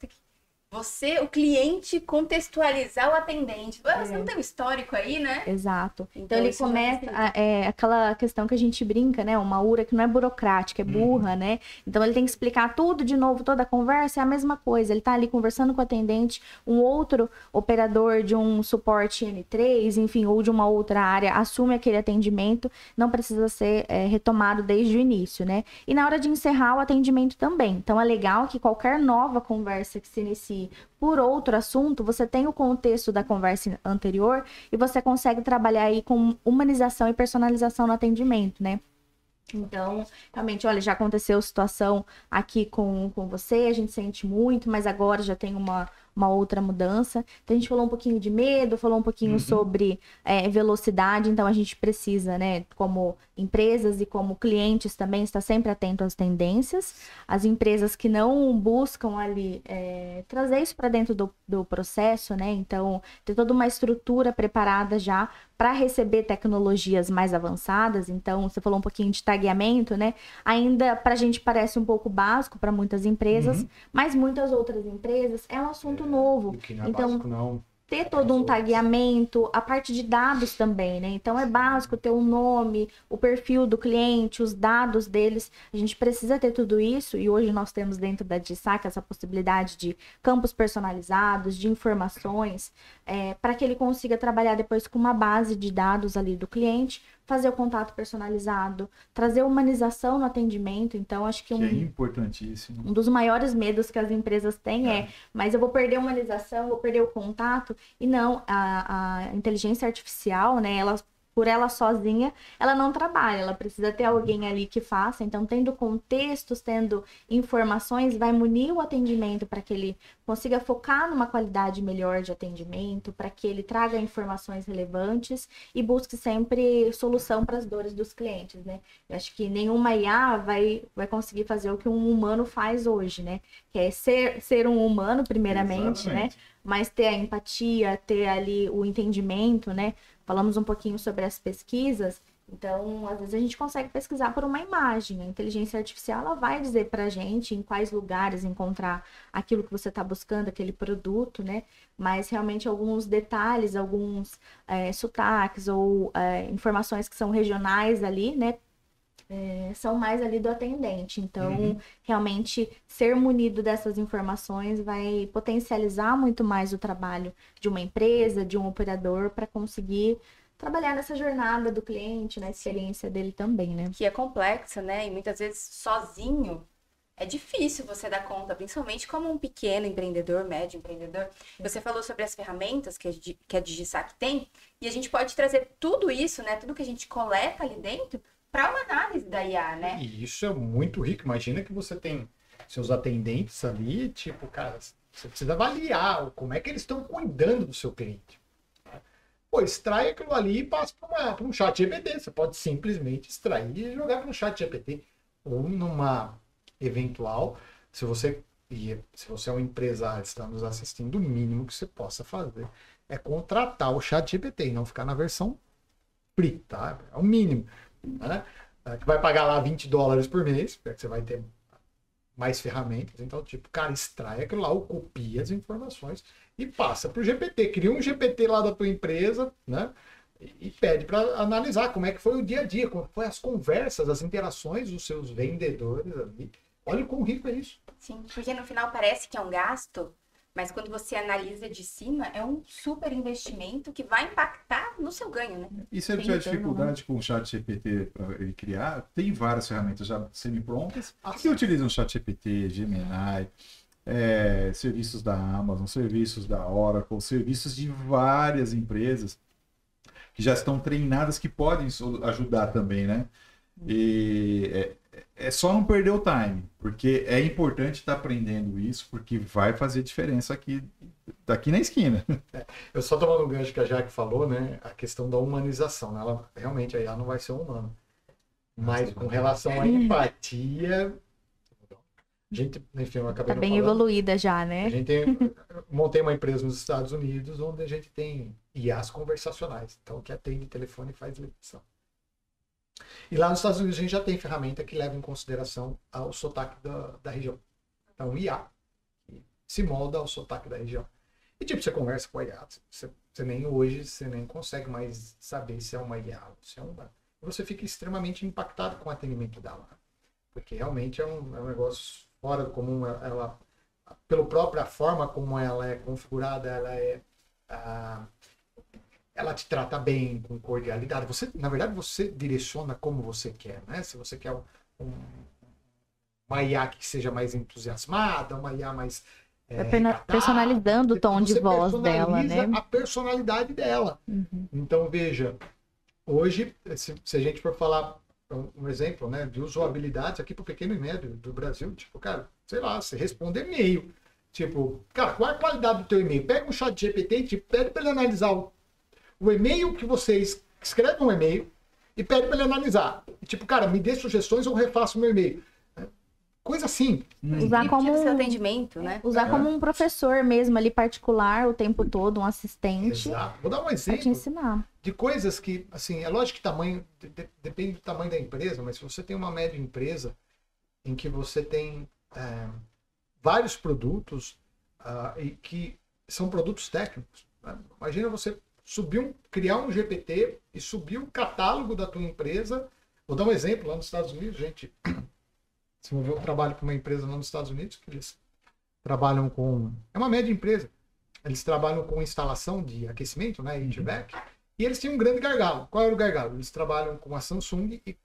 você, o cliente, contextualizar o atendente. Você não tem um histórico aí, né? Exato. Então ele isso já começa facilita. aquela questão que a gente brinca, né? Uma URA que não é burocrática, é burra, né? Então ele tem que explicar tudo de novo, toda a conversa é a mesma coisa. Ele tá ali conversando com o atendente, um outro operador de um suporte N3, enfim, ou de uma outra área, assume aquele atendimento, não precisa ser retomado desde o início, né? E na hora de encerrar o atendimento também. Então é legal que qualquer nova conversa que se inicie por outro assunto, você tem o contexto da conversa anterior e você consegue trabalhar aí com humanização e personalização no atendimento, né? Então, realmente, olha, já aconteceu situação aqui com você, a gente sente muito, mas agora já tem uma outra mudança. Então, a gente falou um pouquinho de medo, falou um pouquinho sobre velocidade, então a gente precisa, né, como empresas e como clientes também, estar sempre atento às tendências. As empresas que não buscam ali trazer isso para dentro do processo, né, então ter toda uma estrutura preparada já para receber tecnologias mais avançadas. Então, você falou um pouquinho de tagueamento, né? Ainda para a gente parece um pouco básico para muitas empresas, mas muitas outras empresas é um assunto novo. O que não é Então, básico, não. ter todo um tagueamento, a parte de dados também, né? Então é básico ter o nome, o perfil do cliente, os dados deles. A gente precisa ter tudo isso e hoje nós temos dentro da DSAC essa possibilidade de campos personalizados, de informações, para que ele consiga trabalhar depois com uma base de dados ali do cliente, fazer o contato personalizado, trazer humanização no atendimento. Então, acho que Que é importantíssimo. um dos maiores medos que as empresas têm mas eu vou perder a humanização, vou perder o contato. E não, a inteligência artificial, né, por ela sozinha, ela não trabalha, ela precisa ter alguém ali que faça. Então, tendo contextos, tendo informações, vai munir o atendimento para que ele consiga focar numa qualidade melhor de atendimento, para que ele traga informações relevantes e busque sempre solução para as dores dos clientes, né? Eu acho que nenhuma IA vai conseguir fazer o que um humano faz hoje, né? Que é ser um humano, primeiramente, né? Mas ter a empatia, ter ali o entendimento, né? Falamos um pouquinho sobre as pesquisas, então, às vezes a gente consegue pesquisar por uma imagem. A inteligência artificial, ela vai dizer pra gente em quais lugares encontrar aquilo que você está buscando, aquele produto, né? Mas, realmente, alguns detalhes, alguns sotaques ou informações que são regionais ali, né? São mais ali do atendente. Então, realmente, ser munido dessas informações vai potencializar muito mais o trabalho de uma empresa, de um operador, para conseguir trabalhar nessa jornada do cliente, na experiência dele também, né? Que é complexa, né? E muitas vezes sozinho é difícil você dar conta, principalmente como um pequeno empreendedor, médio empreendedor. Você falou sobre as ferramentas que a DigiSac tem, e a gente pode trazer tudo isso, né? Tudo que a gente coleta ali dentro para uma análise da IA, né? E isso é muito rico. Imagina que você tem seus atendentes ali, tipo, cara, você precisa avaliar como é que eles estão cuidando do seu cliente. Pô, extrai aquilo ali e passa para um chat GPT. Você pode simplesmente extrair e jogar para um chat GPT. Ou numa eventual, se você é um empresário, está nos assistindo, o mínimo que você possa fazer é contratar o chat GPT e não ficar na versão free, tá? É o mínimo. Né? Que vai pagar lá $20 por mês, porque você vai ter mais ferramentas. Então, tipo, cara, extrai aquilo lá, ou copia as informações e passa para o GPT. Cria um GPT lá da tua empresa, né? E pede para analisar como é que foi o dia a dia, como foi as conversas, as interações dos seus vendedores ali. Olha quão rico é isso. Sim, porque no final parece que é um gasto, mas quando você analisa de cima, é um super investimento que vai impactar no seu ganho, né? E se ele tiver dificuldade com o chat GPT para ele criar, tem várias ferramentas já semi-prontas que utilizam o chat GPT, Gemini, serviços da Amazon, serviços da Oracle, serviços de várias empresas que já estão treinadas, que podem ajudar também, né? E é só não perder o time, porque é importante estar aprendendo isso, porque vai fazer diferença daqui na esquina. Eu só tomando um gancho que a Jaque falou, né? A questão da humanização, né? Ela realmente aí ela não vai ser humana. Mas com relação à empatia, a gente, enfim, eu acabei Tá bem evoluída já, né? A gente montei uma empresa nos Estados Unidos onde a gente tem IAs conversacionais, então que atende telefone e faz ligação. E lá nos Estados Unidos a gente já tem ferramenta que leva em consideração o sotaque da região. Então, IA, se molda ao sotaque da região. E tipo, você conversa com a IA, você nem consegue mais saber se é uma IA ou se é uma... Você fica extremamente impactado com o atendimento dela. Né? Porque realmente é um negócio fora do comum. Ela, pela própria forma como ela é configurada, ela te trata bem, com cordialidade. Na verdade, você direciona como você quer. Né? Se você quer uma IA que seja mais entusiasmada, uma IA mais... personalizando o tom de voz dela, né? A personalidade dela. Então, veja, hoje, se a gente for falar um exemplo, né, de usabilidade aqui para o pequeno e médio do Brasil, tipo, cara, sei lá, você responde e-mail. Tipo, cara, qual é a qualidade do teu e-mail? Pega um chat GPT e tipo, pede para ele analisar o e-mail que você escreve um e-mail e pede para ele analisar. E, tipo, cara, me dê sugestões ou refaça o meu e-mail. Coisa assim. Usar como seu atendimento, né? Usar como um professor mesmo ali particular o tempo todo, um assistente. Exato. Vou dar um Pra exemplo te ensinar. de coisas que, assim, é lógico que tamanho depende do tamanho da empresa, mas se você tem uma média empresa em que você tem vários produtos e que são produtos técnicos, né? Imagina você criar um GPT e subir o catálogo da tua empresa. Vou dar um exemplo lá nos Estados Unidos, gente. Desenvolveu um trabalho com uma empresa lá nos Estados Unidos, que eles trabalham com... É uma média empresa. Eles trabalham com instalação de aquecimento, né, HVAC, e eles tinham um grande gargalo. Qual era o gargalo? Eles trabalham com a Samsung e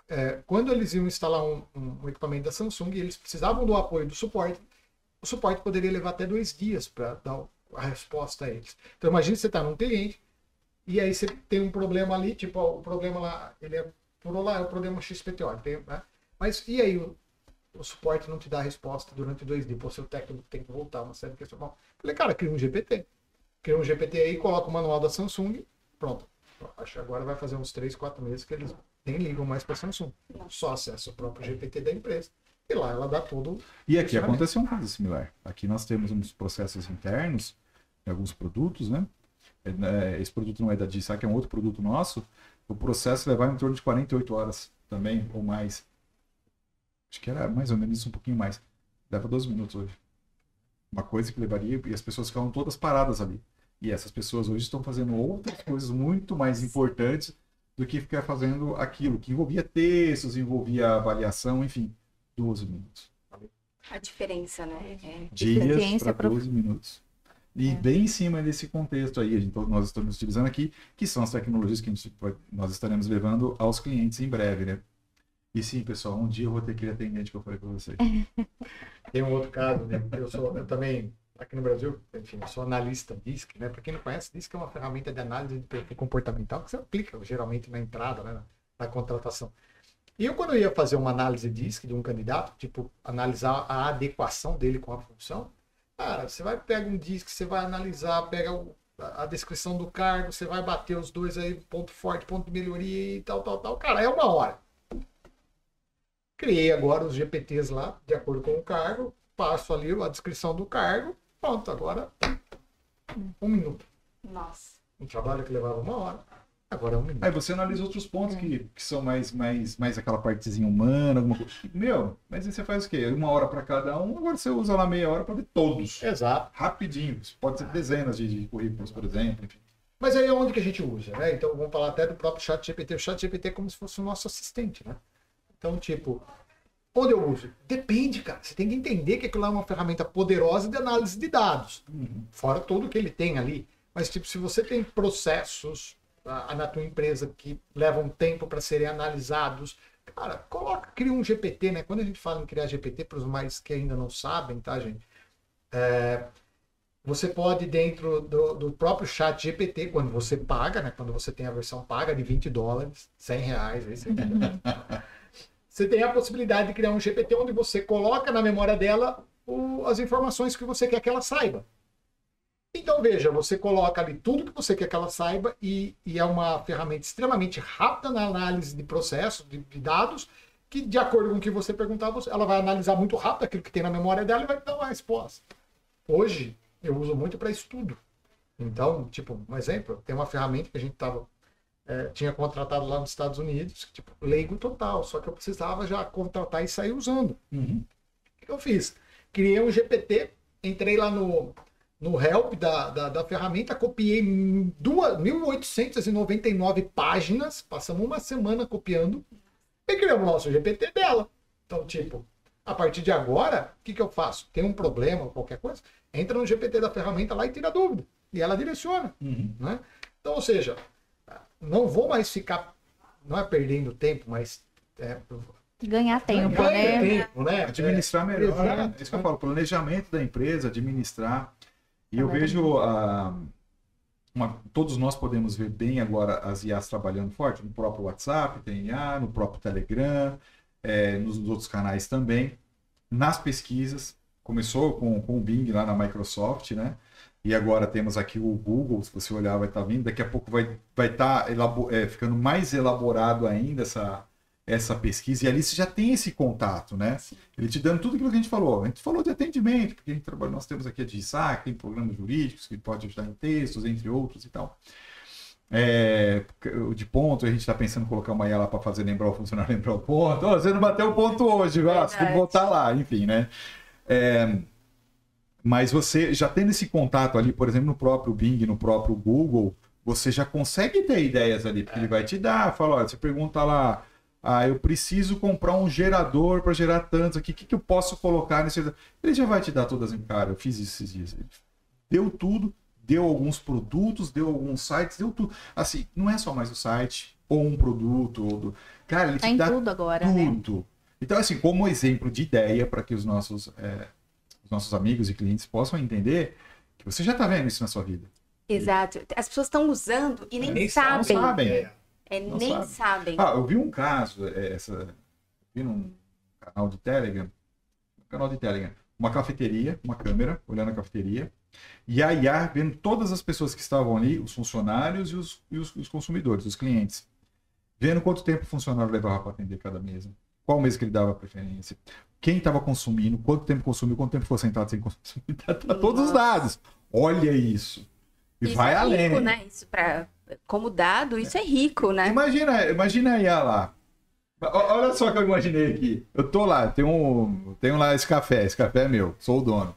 quando eles iam instalar um equipamento da Samsung, eles precisavam do apoio do suporte. O suporte poderia levar até 2 dias para dar a resposta a eles. Então, imagine você está num cliente e aí você tem um problema ali, tipo, o problema lá, ele é por lá, é o problema XPTO. Né? Mas e aí o suporte não te dá a resposta durante 2 dias. Pô, seu técnico tem que voltar, uma série de questões. Falei, cara, cria um GPT. Cria um GPT aí, coloca o manual da Samsung, pronto. Acho que agora vai fazer uns 3, 4 meses que eles nem ligam mais para a Samsung. Só acessa o próprio GPT da empresa. E lá ela dá tudo. E aqui aconteceu um caso similar. Aqui nós temos uns processos internos em alguns produtos, né? Esse produto não é da DISAC, é um outro produto nosso. O processo levar em torno de 48 horas também, ou mais. Acho que era mais ou menos isso, um pouquinho mais. Leva 12 minutos hoje. Uma coisa que levaria, e as pessoas ficavam todas paradas ali. E essas pessoas hoje estão fazendo outras coisas muito mais importantes do que ficar fazendo aquilo, que envolvia textos, envolvia avaliação, enfim, 12 minutos. A diferença, né? Dias para 12 minutos. E bem em cima desse contexto aí, então nós estamos utilizando aqui, que são as tecnologias que nós estaremos levando aos clientes em breve, né? E sim, pessoal, um dia eu vou ter aquele atendente que eu falei para vocês. Tem um outro caso, né? Eu também, aqui no Brasil, enfim, eu sou analista DISC, né? Para quem não conhece, DISC é uma ferramenta de análise de perfil comportamental que você aplica geralmente na entrada, né? Na contratação. E eu, quando eu ia fazer uma análise DISC de um candidato, tipo, analisar a adequação dele com a função, cara, você vai pegar um DISC, você vai analisar, pega a descrição do cargo, você vai bater os dois aí, ponto forte, ponto de melhoria e tal. Cara, é 1 hora. Criei agora os GPTs lá, de acordo com o cargo, passo ali a descrição do cargo, pronto, agora 1 minuto. Nossa. Um trabalho que levava 1 hora, agora é 1 minuto. Aí você analisa outros pontos que são mais aquela partezinha humana, alguma coisa. Meu, mas aí você faz o quê? 1 hora para cada um, agora você usa lá meia hora para ver todos. Exato. Rapidinho. Pode ser dezenas de currículos, por exemplo, enfim. Mas aí é onde que a gente usa, né? Então vamos falar até do próprio ChatGPT. O ChatGPT é como se fosse o nosso assistente, né? Então, tipo, onde eu uso? Depende, cara. Você tem que entender que aquilo é uma ferramenta poderosa de análise de dados. Fora tudo que ele tem ali. Mas, tipo, se você tem processos na tua empresa que levam tempo para serem analisados, cara, cria um GPT, né? Quando a gente fala em criar GPT, para os mais que ainda não sabem, tá, gente? Você pode, dentro do próprio chat GPT, quando você paga, né? Quando você tem a versão paga de $20, R$100, aí você tem a possibilidade de criar um GPT onde você coloca na memória dela as informações que você quer que ela saiba. Então, veja, você coloca ali tudo que você quer que ela saiba e é uma ferramenta extremamente rápida na análise de processos, de dados, que, de acordo com o que você perguntar, ela vai analisar muito rápido aquilo que tem na memória dela e vai dar uma resposta. Hoje, eu uso muito para estudo. Então, tipo, um exemplo, tem uma ferramenta que a gente tinha contratado lá nos Estados Unidos, tipo, leigo total, só que eu precisava já contratar e sair usando. O que eu fiz? Criei um GPT entrei lá no help da ferramenta, copiei 1.899 páginas, passamos uma semana copiando e criamos o nosso GPT dela. Então, tipo, a partir de agora, o que eu faço? Tem um problema, qualquer coisa, entra no GPT da ferramenta lá e tira a dúvida. E ela direciona. Né? Então, ou seja, não vou mais ficar, não é perdendo tempo, mas... Ganhar tempo, ganhar né? tempo, né? Administrar melhor. Exato. É isso que eu falo, planejamento da empresa, administrar. E eu vejo, todos nós podemos ver bem agora as IAs trabalhando forte, no próprio WhatsApp tem IA, no próprio Telegram, nos outros canais também. Nas pesquisas, começou com o Bing lá na Microsoft, né? E agora temos aqui o Google, se você olhar vai estar vindo, daqui a pouco vai estar ficando mais elaborado ainda essa pesquisa, e ali você já tem esse contato, né? Sim. Ele te dando tudo aquilo que a gente falou. A gente falou de atendimento, porque nós temos aqui a DISAC, tem programas jurídicos que pode ajudar em textos, entre outros e tal. De ponto, a gente está pensando em colocar uma IA lá para fazer lembrar o funcionário, lembrar o ponto. Você não bateu o ponto hoje, você tem que botar lá, enfim, né? Mas você já tendo esse contato ali, por exemplo, no próprio Bing, no próprio Google, você já consegue ter ideias ali, porque ele vai te dar, fala, olha, você pergunta lá, eu preciso comprar um gerador para gerar tantos aqui, o que eu posso colocar nesse... Ele já vai te dar todas, cara, eu fiz isso esses dias. Ele deu tudo, deu alguns produtos, deu alguns sites, deu tudo. Assim, não é só mais o site, ou um produto, cara, ele te dá tudo agora, tudo. Né? Então, assim, como exemplo de ideia para que os nossos amigos e clientes possam entender que você já está vendo isso na sua vida. Exato. As pessoas estão usando e nem sabem. Não sabem. Nem sabem. Eu vi um caso, vi num canal de Telegram, uma cafeteria, uma câmera, olhando a cafeteria, e a IA vendo todas as pessoas que estavam ali, os funcionários e os consumidores, os clientes, vendo quanto tempo o funcionário levava para atender cada mesa, qual mesa que ele dava preferência, quem estava consumindo, quanto tempo consumiu, quanto tempo ficou sentado sem consumir, tá todos os dados. Olha isso. E isso vai além. Rico, né? Isso como dado, isso é rico, né? Imagina a IA lá. Olha só o que eu imaginei aqui. Eu tô lá, tenho lá esse café é meu, sou o dono.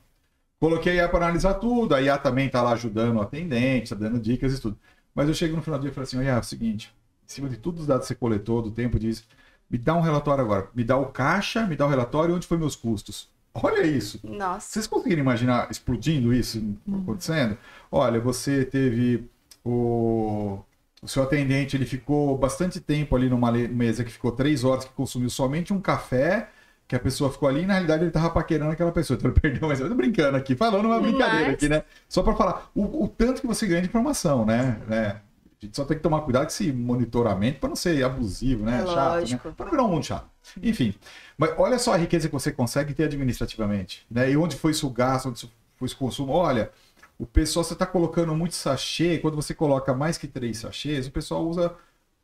Coloquei a IA para analisar tudo, a IA também tá lá ajudando o atendente, tá dando dicas e tudo. Mas eu chego no final do dia e falo assim, IA, é o seguinte, em cima de todos os dados que você coletou, do tempo disso, me dá um relatório agora. Me dá o caixa, me dá o relatório e onde foi meus custos. Olha isso. Nossa. Vocês conseguiram imaginar explodindo isso acontecendo? Olha, você teve o seu atendente, ele ficou bastante tempo ali numa mesa que ficou 3 horas, que consumiu somente um café, que a pessoa ficou ali e na realidade ele estava paquerando aquela pessoa. Então, perdão, mas eu tô brincando aqui, falando uma brincadeira aqui, né? Só para falar o tanto que você ganha de informação, né? A gente só tem que tomar cuidado com esse monitoramento para não ser abusivo, né? Chato, né? Para não virar um mundo chato. Enfim, mas olha só a riqueza que você consegue ter administrativamente, né? E onde foi isso o gasto, onde foi esse consumo. Olha, o pessoal, você está colocando muito sachê, quando você coloca mais que 3 sachês, o pessoal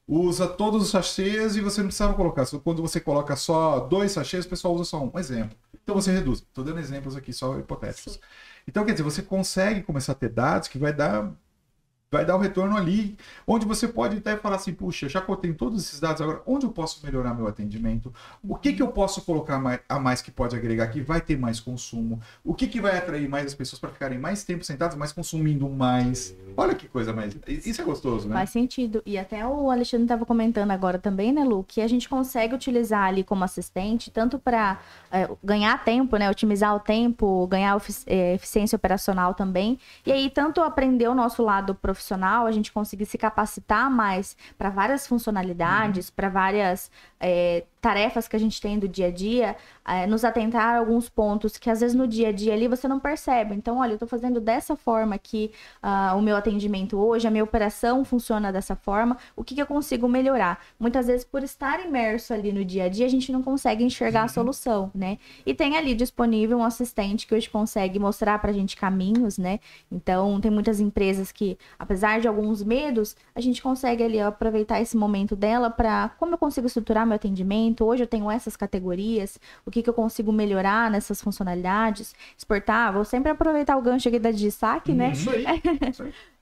usa todos os sachês e você não precisava colocar. Quando você coloca só 2 sachês, o pessoal usa só um exemplo. Então você reduz. Estou dando exemplos aqui só hipotéticos. Sim. Então, quer dizer, você consegue começar a ter dados que vai dar o retorno ali, onde você pode até falar assim, puxa, já que eu tenho todos esses dados agora, onde eu posso melhorar meu atendimento? O que eu posso colocar a mais que pode agregar que vai ter mais consumo? O que vai atrair mais as pessoas para ficarem mais tempo sentadas, mas consumindo mais? Olha que coisa mais... Isso é gostoso, né? Faz sentido. E até o Alexandre estava comentando agora também, né, Lu, que a gente consegue utilizar ali como assistente, tanto para ganhar tempo, né, otimizar o tempo, ganhar eficiência operacional também, e aí tanto aprender o nosso lado profissional, a gente conseguir se capacitar mais para várias funcionalidades, para várias tarefas que a gente tem do dia a dia, nos atentar a alguns pontos que às vezes no dia a dia ali você não percebe. Então, olha, eu estou fazendo dessa forma aqui o meu atendimento hoje, a minha operação funciona dessa forma, o que eu consigo melhorar? Muitas vezes, por estar imerso ali no dia a dia, a gente não consegue enxergar a solução, né? E tem ali disponível um assistente que hoje consegue mostrar pra gente caminhos, né? Então, tem muitas empresas que, apesar de alguns medos, a gente consegue ali aproveitar esse momento dela para como eu consigo estruturar meu atendimento. Hoje eu tenho essas categorias, o que eu consigo melhorar nessas funcionalidades, exportar, vou sempre aproveitar o gancho aqui da DISAC, né? Isso aí.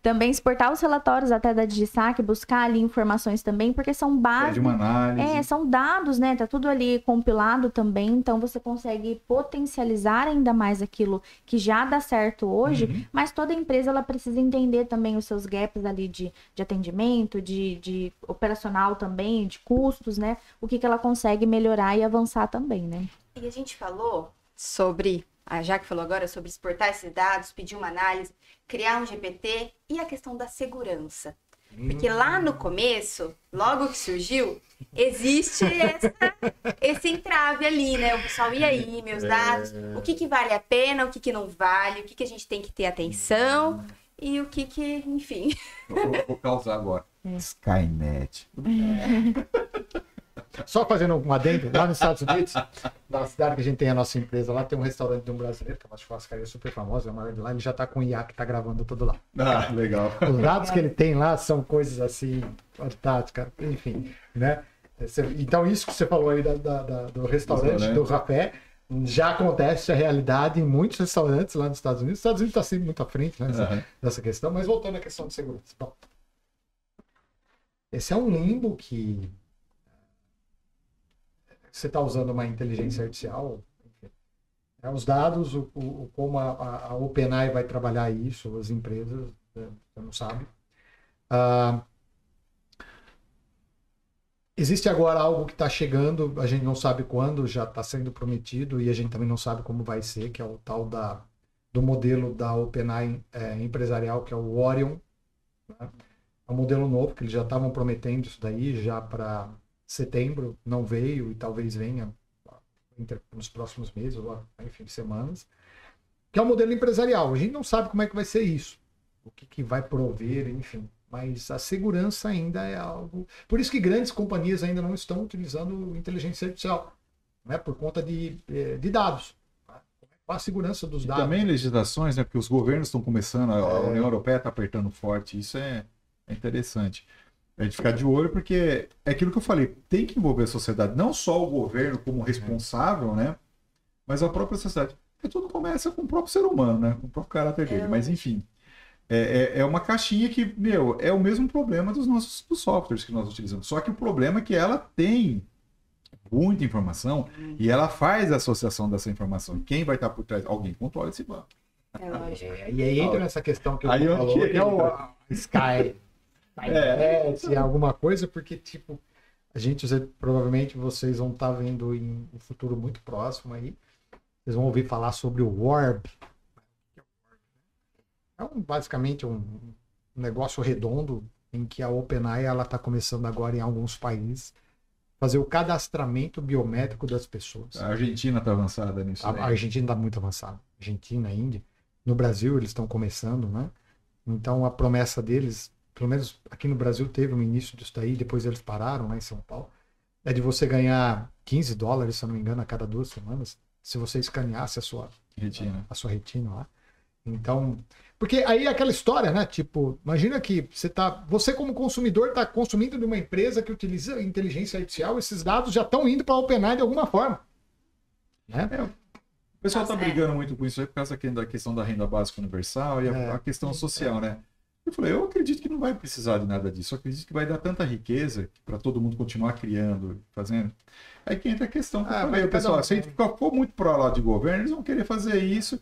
Também exportar os relatórios até da DigiSac, buscar ali informações também, porque são bases. De uma análise. São dados, né? Tá tudo ali compilado também, então você consegue potencializar ainda mais aquilo que já dá certo hoje, mas toda empresa ela precisa entender também os seus gaps ali de atendimento, de operacional também, de custos, né? O que ela consegue melhorar e avançar também, né? E a gente falou sobre, a Jaque falou agora, sobre exportar esses dados, pedir uma análise, criar um GPT e a questão da segurança. Porque lá no começo, logo que surgiu, existe esse entrave ali, né? O pessoal, e aí, meus dados? O que vale a pena, o que não vale, o que a gente tem que ter atenção e o que enfim. Vou causar agora. Skynet. Só fazendo um adendo, lá nos Estados Unidos, na cidade que a gente tem a nossa empresa, lá tem um restaurante de um brasileiro, que é uma churrascaria super famosa, é maior de lá, ele já tá com IA que tá gravando tudo lá. Ah, legal. Os dados que ele tem lá são coisas assim, fantásticas, enfim, né? Então isso que você falou aí do restaurante, do rapé, já acontece a realidade em muitos restaurantes lá nos Estados Unidos. Os Estados Unidos está sempre muito à frente, né, dessa questão, mas voltando à questão de segurança. Bom, esse é um limbo que você está usando uma inteligência artificial, enfim, os dados, como a OpenAI vai trabalhar isso, as empresas, você não sabe. Existe agora algo que está chegando, a gente não sabe quando, já está sendo prometido e a gente também não sabe como vai ser, que é o tal do modelo da OpenAI empresarial, que é o Orion. Né? É um modelo novo, que eles já estavam prometendo isso daí já para setembro, não veio e talvez venha nos próximos meses, ou enfim, semanas, que é um modelo empresarial. A gente não sabe como é que vai ser isso, o que vai prover, enfim, mas a segurança ainda é algo... Por isso que grandes companhias ainda não estão utilizando inteligência artificial, né, por conta de dados. A segurança dos dados. E também legislações, né, porque os governos estão começando, a União Europeia está apertando forte, isso é interessante. A gente ficar de olho, porque é aquilo que eu falei, tem que envolver a sociedade, não só o governo como responsável, né? Mas a própria sociedade. Porque tudo começa com o próprio ser humano, né? Com o próprio caráter dele. Mas, enfim, é uma caixinha que, é o mesmo problema dos softwares que nós utilizamos. Só que o problema é que ela tem muita informação e ela faz a associação dessa informação. Quem vai estar por trás? Alguém controla esse banco. E aí entra nessa questão que eu falou, que é o Sky... alguma coisa, porque tipo, provavelmente vocês vão estar vendo em um futuro muito próximo aí, vocês vão ouvir falar sobre o Warp. É basicamente um negócio redondo em que a OpenAI ela está começando agora em alguns países fazer o cadastramento biométrico das pessoas. A Argentina está avançada nisso. A Argentina está muito avançada. Argentina, Índia. No Brasil eles estão começando, né? Então a promessa deles, pelo menos aqui no Brasil teve um início disso daí, depois eles pararam lá em São Paulo, é de você ganhar $15, se eu não me engano, a cada 2 semanas, se você escaneasse a sua retina lá. Então, porque aí é aquela história, né? Tipo, imagina que você como consumidor está consumindo de uma empresa que utiliza inteligência artificial, esses dados já estão indo para a OpenAI de alguma forma. Né? O pessoal está brigando muito com isso aí por causa da questão da renda básica universal e a questão social, né? Eu falei, eu acredito que não vai precisar de nada disso. Eu acredito que vai dar tanta riqueza para todo mundo continuar criando, fazendo. Aí que entra a questão. O pessoal, se a gente ficou muito pro lado de governo, eles vão querer fazer isso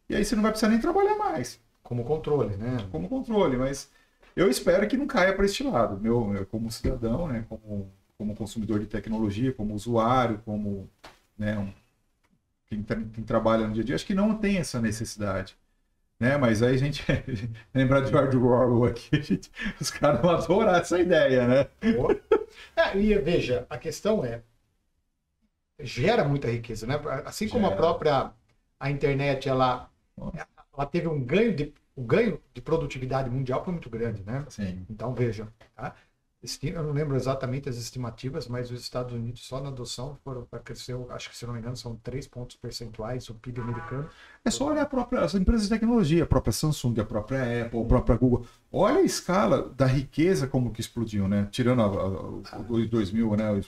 e aí você não vai precisar nem trabalhar mais. Como controle, né? Como controle, mas eu espero que não caia para este lado. Eu como cidadão, né? Como consumidor de tecnologia, como usuário, como quem trabalha no dia a dia, acho que não tem essa necessidade. Né? Mas aí a gente lembrar de George Orwell aqui, os caras vão adorar essa ideia, né? E veja, a questão gera muita riqueza, né? Assim como a própria internet, ela teve um ganho de produtividade mundial foi muito grande, né? Sim. Então veja, tá? Eu não lembro exatamente as estimativas, mas os Estados Unidos só na adoção cresceu, acho que se não me engano, são 3 pontos percentuais o PIB americano. É só olhar as empresas de tecnologia, a própria Samsung, a própria Apple, a própria Google. Olha a escala da riqueza como que explodiu, né? Tirando o 2000, né?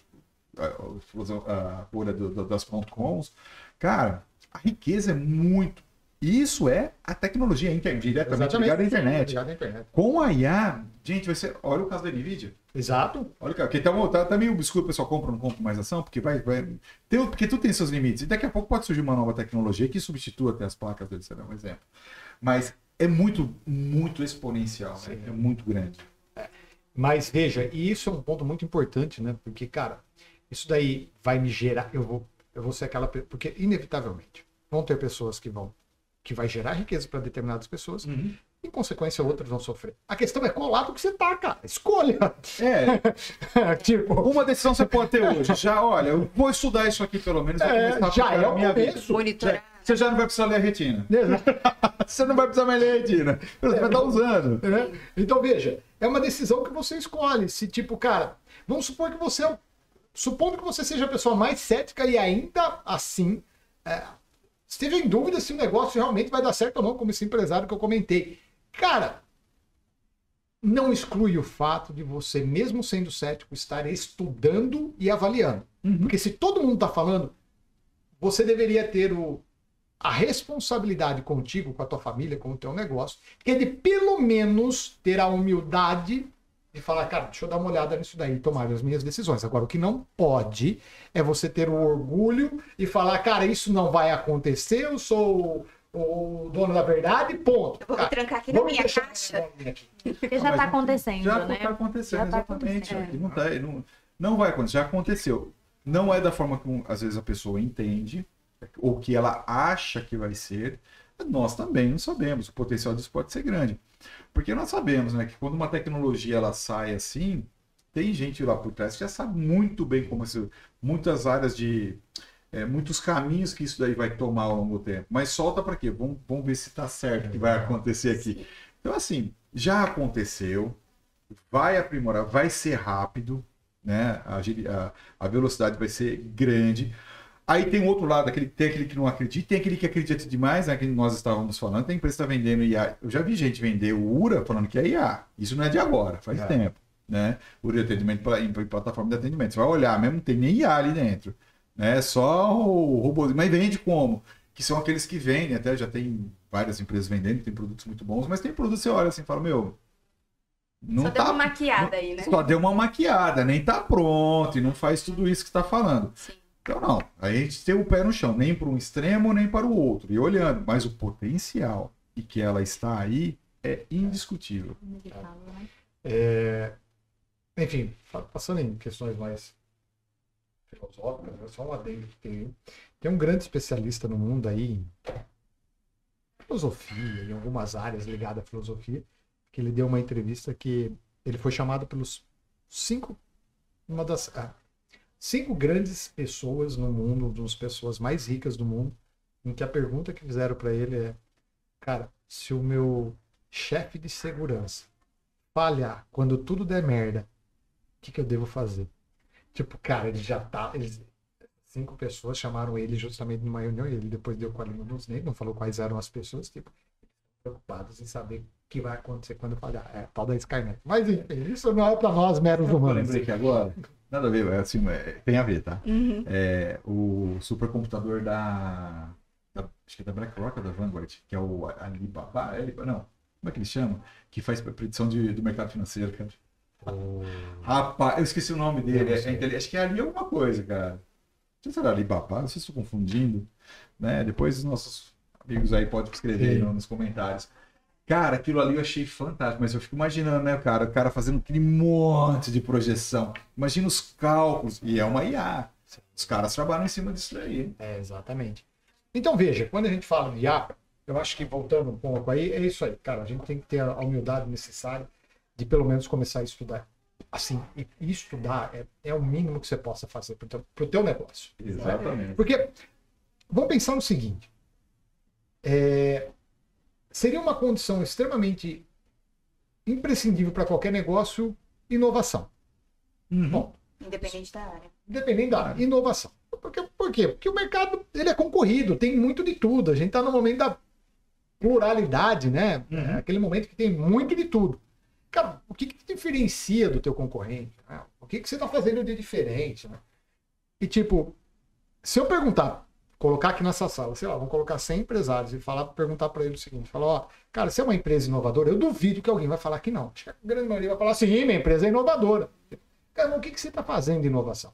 A bolha das .coms. Cara, a riqueza é muito, Isso é a tecnologia diretamente ligada à internet. Ligado à internet. Com a IA, gente, vai ser. Olha o caso da NVIDIA. Exato. Olha, cara, porque tá meio obscuro, o pessoal compra ou não compra mais ação, porque porque tu tem seus limites. E daqui a pouco pode surgir uma nova tecnologia que substitua até as placas dele, será um exemplo. Mas é muito, muito exponencial, né? É muito grande. Mas veja, e isso é um ponto muito importante, né? Porque, cara, isso daí vai me gerar. Eu vou ser aquela. Porque, inevitavelmente, vão ter pessoas que vai gerar riqueza para determinadas pessoas. Em consequência, outras vão sofrer. A questão é qual lado que você tá, cara. Escolha. Tipo, uma decisão você pode ter hoje. Já, olha, eu vou estudar isso aqui pelo menos. Já é o minha vez. Monitorar. Você já não vai precisar ler a retina. Você não vai precisar mais ler a retina. Você vai estar usando. Então, veja, é uma decisão que você escolhe. Se, tipo, cara, vamos supor que supondo que você seja a pessoa mais cética e ainda assim esteja em dúvida se o negócio realmente vai dar certo ou não, como esse empresário que eu comentei. Cara, não exclui o fato de você, mesmo sendo cético, estar estudando e avaliando. Porque se todo mundo está falando, você deveria ter a responsabilidade contigo, com a tua família, com o teu negócio, que é de pelo menos ter a humildade de falar, cara, deixa eu dar uma olhada nisso daí e tomar as minhas decisões. Agora, o que não pode é você ter o orgulho e falar, cara, isso não vai acontecer, eu sou o dono da verdade, ponto. Eu vou trancar aqui na minha caixa. Porque já está acontecendo, Já né? está acontecendo, Já tá exatamente. acontecendo. Não vai acontecer, já aconteceu. Não é da forma que às vezes a pessoa entende, ou que ela acha que vai ser. Nós também não sabemos, o potencial disso pode ser grande. Porque nós sabemos, né, que quando uma tecnologia ela sai assim, tem gente lá por trás que já sabe muito bem como muitas áreas muitos caminhos que isso daí vai tomar ao longo do tempo. Mas solta para quê? Vamos ver se está certo o que vai acontecer aqui. Então, assim, já aconteceu, vai aprimorar, vai ser rápido, né? A velocidade vai ser grande. Aí tem o outro lado, tem aquele que não acredita, tem aquele que acredita demais, né? Que nós estávamos falando, tem empresa que está vendendo IA. Eu já vi gente vender o URA falando que é IA. Isso não é de agora, faz tempo. Né? URA de atendimento em plataforma de atendimento. Você vai olhar, mesmo não tem nem IA ali dentro. Né? Só o robô. Mas vende como? Que são aqueles que vendem, até já tem várias empresas vendendo, tem produtos muito bons, mas tem produtos que você olha assim e fala, meu. Não só deu uma maquiada aí, né? Só deu uma maquiada, nem tá pronto e não faz tudo isso que você está falando. Sim. Então, não. Aí a gente tem o pé no chão, nem para um extremo, nem para o outro. E olhando, mas o potencial e que ela está aí é indiscutível. Enfim, passando em questões mais filosóficas, é só um adendo que tem um grande especialista no mundo aí em filosofia, em algumas áreas ligadas à filosofia, que ele deu uma entrevista que ele foi chamado pelos cinco grandes pessoas no mundo, uma das pessoas mais ricas do mundo, em que a pergunta que fizeram para ele é, cara, se o meu chefe de segurança falhar quando tudo der merda, o que eu devo fazer? Tipo, cara, ele já tá... 5 pessoas chamaram ele justamente numa reunião, e ele depois deu com a língua nos dentes, não falou quais eram as pessoas, tipo, preocupados em saber o que vai acontecer quando falhar. É tal da Skynet. Mas, enfim, isso não é para nós, meros humanos. Eu lembrei que agora... Nada a ver, assim, tem a ver, tá? O supercomputador acho que é da BlackRock ou da Vanguard, que é o Alibaba, não, como é que ele chama? Que faz predição do mercado financeiro, cara. Rapaz, eu esqueci o nome dele, acho que é ali alguma coisa, cara. Não sei se era Alibaba, não sei se estou confundindo, né? Depois os nossos amigos aí podem escrever nos comentários. Cara, aquilo ali eu achei fantástico, mas eu fico imaginando, né, cara, o cara fazendo aquele monte de projeção. Imagina os cálculos, e é uma IA. Os caras trabalham em cima disso daí. Exatamente. Então, veja, quando a gente fala de IA, eu acho que voltando um pouco aí, é isso aí, cara, a gente tem que ter a humildade necessária de pelo menos começar a estudar. Assim, e estudar é o mínimo que você possa fazer pro teu negócio. Exatamente. Né? Porque, vamos pensar no seguinte, seria uma condição extremamente imprescindível para qualquer negócio, inovação. Bom, independente da área. Independente da área, inovação. Por quê? Porque o mercado ele é concorrido, tem muito de tudo. A gente está no momento da pluralidade, né? É aquele momento que tem muito de tudo. Cara, o que te diferencia do teu concorrente? Né? O que você está fazendo de diferente? Né? E tipo, se eu perguntar colocar aqui nessa sala, sei lá, vamos colocar 100 empresários e perguntar para ele o seguinte, falar, ó, cara, você é uma empresa inovadora? Eu duvido que alguém vai falar que não. Acho que a grande maioria vai falar assim, minha empresa é inovadora. Cara, mas o que você está fazendo de inovação?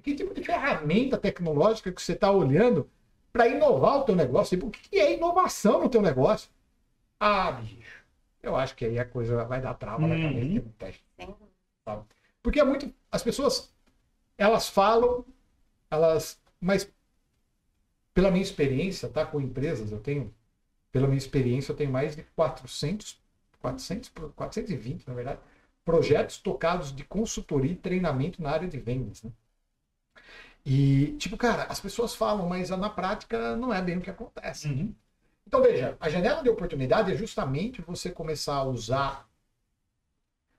Que tipo de ferramenta tecnológica que você está olhando para inovar o teu negócio? Tipo, o que é inovação no teu negócio? Ah, bicho, eu acho que aí a coisa vai dar trava na cabeça do teste. Sabe? Porque é muito... As pessoas, elas falam, mas pela minha experiência, tá, com empresas, pela minha experiência, eu tenho mais de 420, na verdade, projetos tocados de consultoria e treinamento na área de vendas, né? E, tipo, cara, as pessoas falam, mas na prática não é bem o que acontece. Então, veja, a janela de oportunidade é justamente você começar a usar,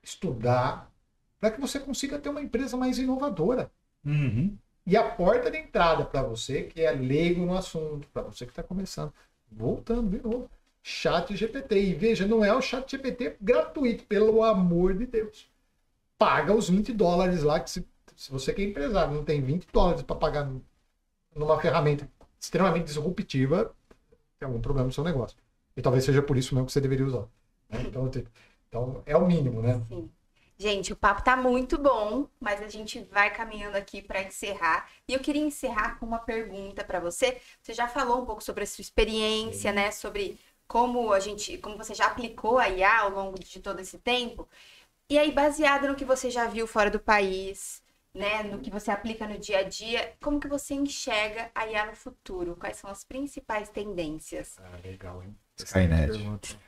estudar, para que você consiga ter uma empresa mais inovadora. E a porta de entrada para você, que é leigo no assunto, para você que está começando, voltando de novo, ChatGPT. E veja, não é o ChatGPT gratuito, pelo amor de Deus. Paga os $20 lá, que se você que é empresário não tem $20 para pagar numa ferramenta extremamente disruptiva, tem algum problema no seu negócio. E talvez seja por isso mesmo que você deveria usar. Né? Então, é o mínimo, né? Sim. Gente, o papo tá muito bom, mas a gente vai caminhando aqui para encerrar. E eu queria encerrar com uma pergunta para você. Você já falou um pouco sobre a sua experiência, né? Sobre como você já aplicou a IA ao longo de todo esse tempo. E aí, baseado no que você já viu fora do país, né? No que você aplica no dia a dia, como que você enxerga a IA no futuro? Quais são as principais tendências? Ah, legal, hein? Skynet.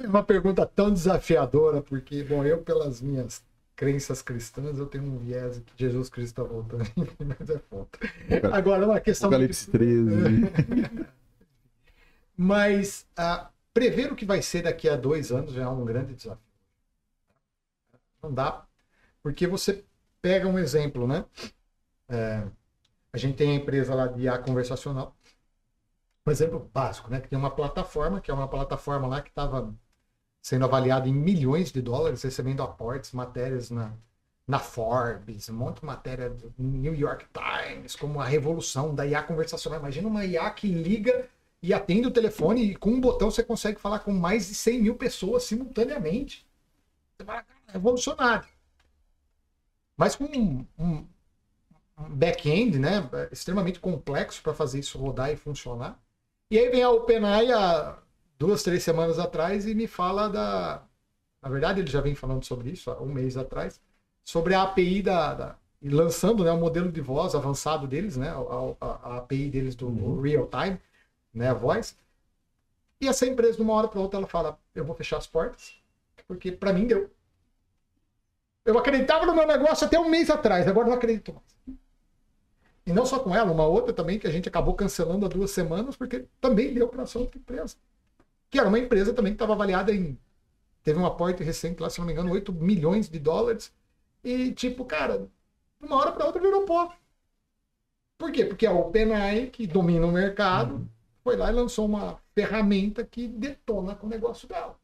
É uma pergunta tão desafiadora, porque, bom, eu, pelas minhas crenças cristãs, eu tenho um viés que Jesus Cristo está voltando, mas é foda. Agora, uma questão... Apocalipse 13. Mas prever o que vai ser daqui a 2 anos já é um grande desafio. Não dá, porque você pega um exemplo, né? A gente tem a empresa lá de IA conversacional, um exemplo básico, né? Que tem uma plataforma, que é uma plataforma lá que estava sendo avaliada em milhões de dólares, recebendo aportes, matérias na Forbes, um monte de matéria do New York Times, como a revolução da IA conversacional. Imagina uma IA que liga e atende o telefone e com um botão você consegue falar com mais de 100 mil pessoas simultaneamente. Você fala, cara, é revolucionário. Mas com um back-end, né, extremamente complexo para fazer isso rodar e funcionar. E aí vem a OpenAI há 2, 3 semanas atrás e me fala Na verdade, ele já vem falando sobre isso há um mês atrás, sobre a API e lançando, né, o modelo de voz avançado deles, né, a API deles do Real Time, né, a voz. E essa empresa, de uma hora para outra, ela fala, eu vou fechar as portas, porque para mim deu. Eu acreditava no meu negócio até um mês atrás, agora não acredito mais. E não só com ela, uma outra também que a gente acabou cancelando há 2 semanas, porque também deu para essa outra empresa. Que era uma empresa também que estava avaliada teve um aporte recente lá, se não me engano, $8 milhões. E tipo, cara, de uma hora para outra virou pó. Por quê? Porque a OpenAI, que domina o mercado, foi lá e lançou uma ferramenta que detona com o negócio dela.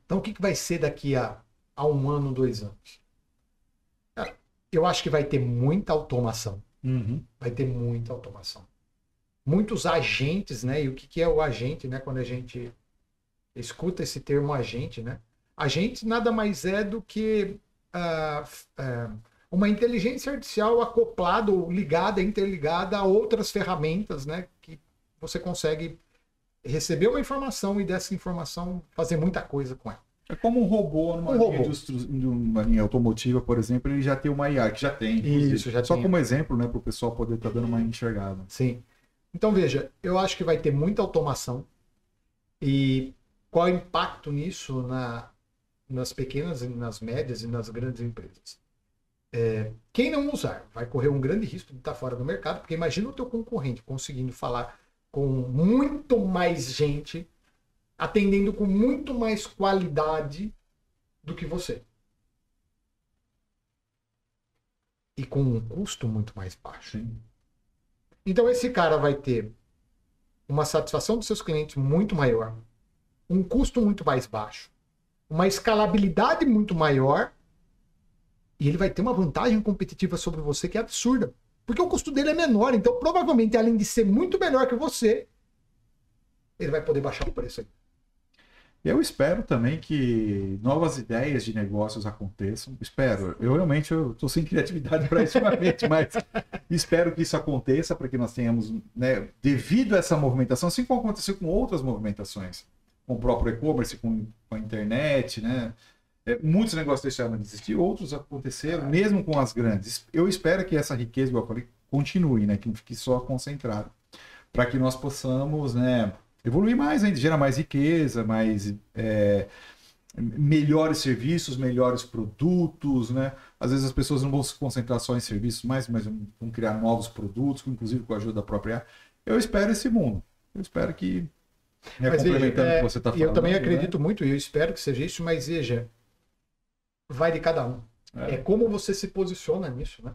Então, o que vai ser daqui a 1 ano, 2 anos? Eu acho que vai ter muita automação. Vai ter muita automação. Muitos agentes, né? E o que é o agente, né? Quando a gente escuta esse termo agente, né? Agente nada mais é do que uma inteligência artificial acoplada, ou ligada, interligada a outras ferramentas, né? Que você consegue receber uma informação e dessa informação fazer muita coisa com ela. É como um robô numa linha automotiva, por exemplo, ele já tem uma IA, que já tem. Isso, já só tem. como exemplo, né, para o pessoal poder estar dando uma enxergada. Sim. Então, veja, eu acho que vai ter muita automação. E qual é o impacto nisso nas pequenas, nas médias e nas grandes empresas? Quem não usar vai correr um grande risco de estar fora do mercado, porque imagina o teu concorrente conseguindo falar com muito mais gente, atendendo com muito mais qualidade do que você. E com um custo muito mais baixo. Sim. Então esse cara vai ter uma satisfação dos seus clientes muito maior, um custo muito mais baixo, uma escalabilidade muito maior e ele vai ter uma vantagem competitiva sobre você que é absurda. Porque o custo dele é menor, então provavelmente, além de ser muito melhor que você, ele vai poder baixar o preço aí. Eu espero também que novas ideias de negócios aconteçam. Espero. Eu realmente estou sem criatividade para isso, mas espero que isso aconteça para que nós tenhamos, né, devido a essa movimentação, assim como aconteceu com outras movimentações, com o próprio e-commerce, com a internet, né? Muitos negócios deixaram de existir, outros aconteceram, mesmo com as grandes. Eu espero que essa riqueza, igual eu falei, continue, né? Que não fique só concentrado, para que nós possamos, né, evoluir mais ainda, gerar mais riqueza, mais melhores serviços, melhores produtos, né? Às vezes as pessoas não vão se concentrar só em serviços, mas vão criar novos produtos, inclusive com a ajuda da própria. Eu espero esse mundo. Eu espero que, né, complementando o que você está falando. Eu também acredito muito, e eu espero que seja isso, mas veja, vai de cada um. É como você se posiciona nisso, né?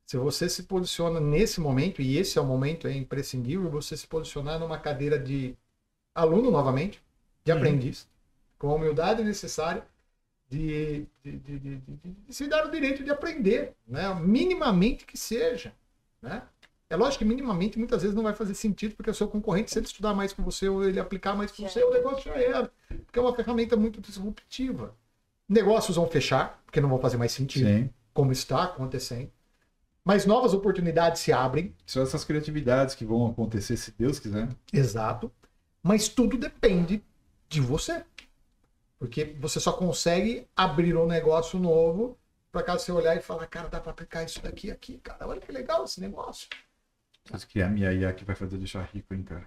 Se você se posiciona nesse momento, e esse é o momento, é imprescindível, você se posicionar numa cadeira de aluno novamente, de aprendiz, com a humildade necessária de se dar o direito de aprender, né? Minimamente que seja, né? É lógico que minimamente muitas vezes não vai fazer sentido, porque o seu concorrente, se ele estudar mais que você ou ele aplicar mais que você, o negócio já era. Porque é uma ferramenta muito disruptiva. Negócios vão fechar, porque não vão fazer mais sentido, Sim. como está acontecendo. Mas novas oportunidades se abrem. São essas criatividades que vão acontecer, se Deus quiser. Exato. Mas tudo depende de você. Porque você só consegue abrir um negócio novo para caso você olhar e falar, cara, dá para aplicar isso daqui aqui, cara. Olha que legal esse negócio. Acho que é a minha IA que vai fazer deixar rico, hein, cara.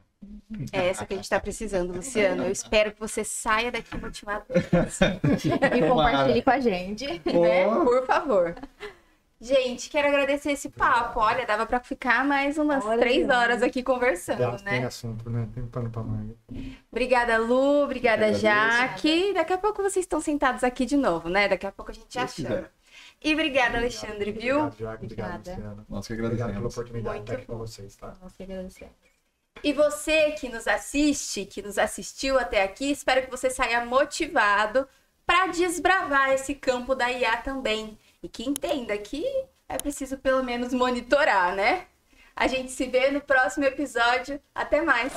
É essa que a gente está precisando, Luciano. Eu espero que você saia daqui motivado. E compartilhe com a gente. Né? Por favor. Gente, quero agradecer esse papo. Olha, dava para ficar mais umas 3 horas aqui conversando, né? Tem assunto, né? Tem pano pra manga. Obrigada, Lu. Obrigada, Jaque. Daqui a pouco vocês estão sentados aqui de novo, né? Daqui a pouco a gente já chama. E obrigada, Alexandre, viu? Obrigado, Jaque. Obrigado, Luciano. Nós que Obrigado pela agradecemos. oportunidade de Muito estar aqui com bom. vocês, tá? Nós que agradecemos. E você que nos assiste, que nos assistiu até aqui, espero que você saia motivado para desbravar esse campo da IA também. E que entenda que é preciso pelo menos monitorar, né? A gente se vê no próximo episódio. Até mais!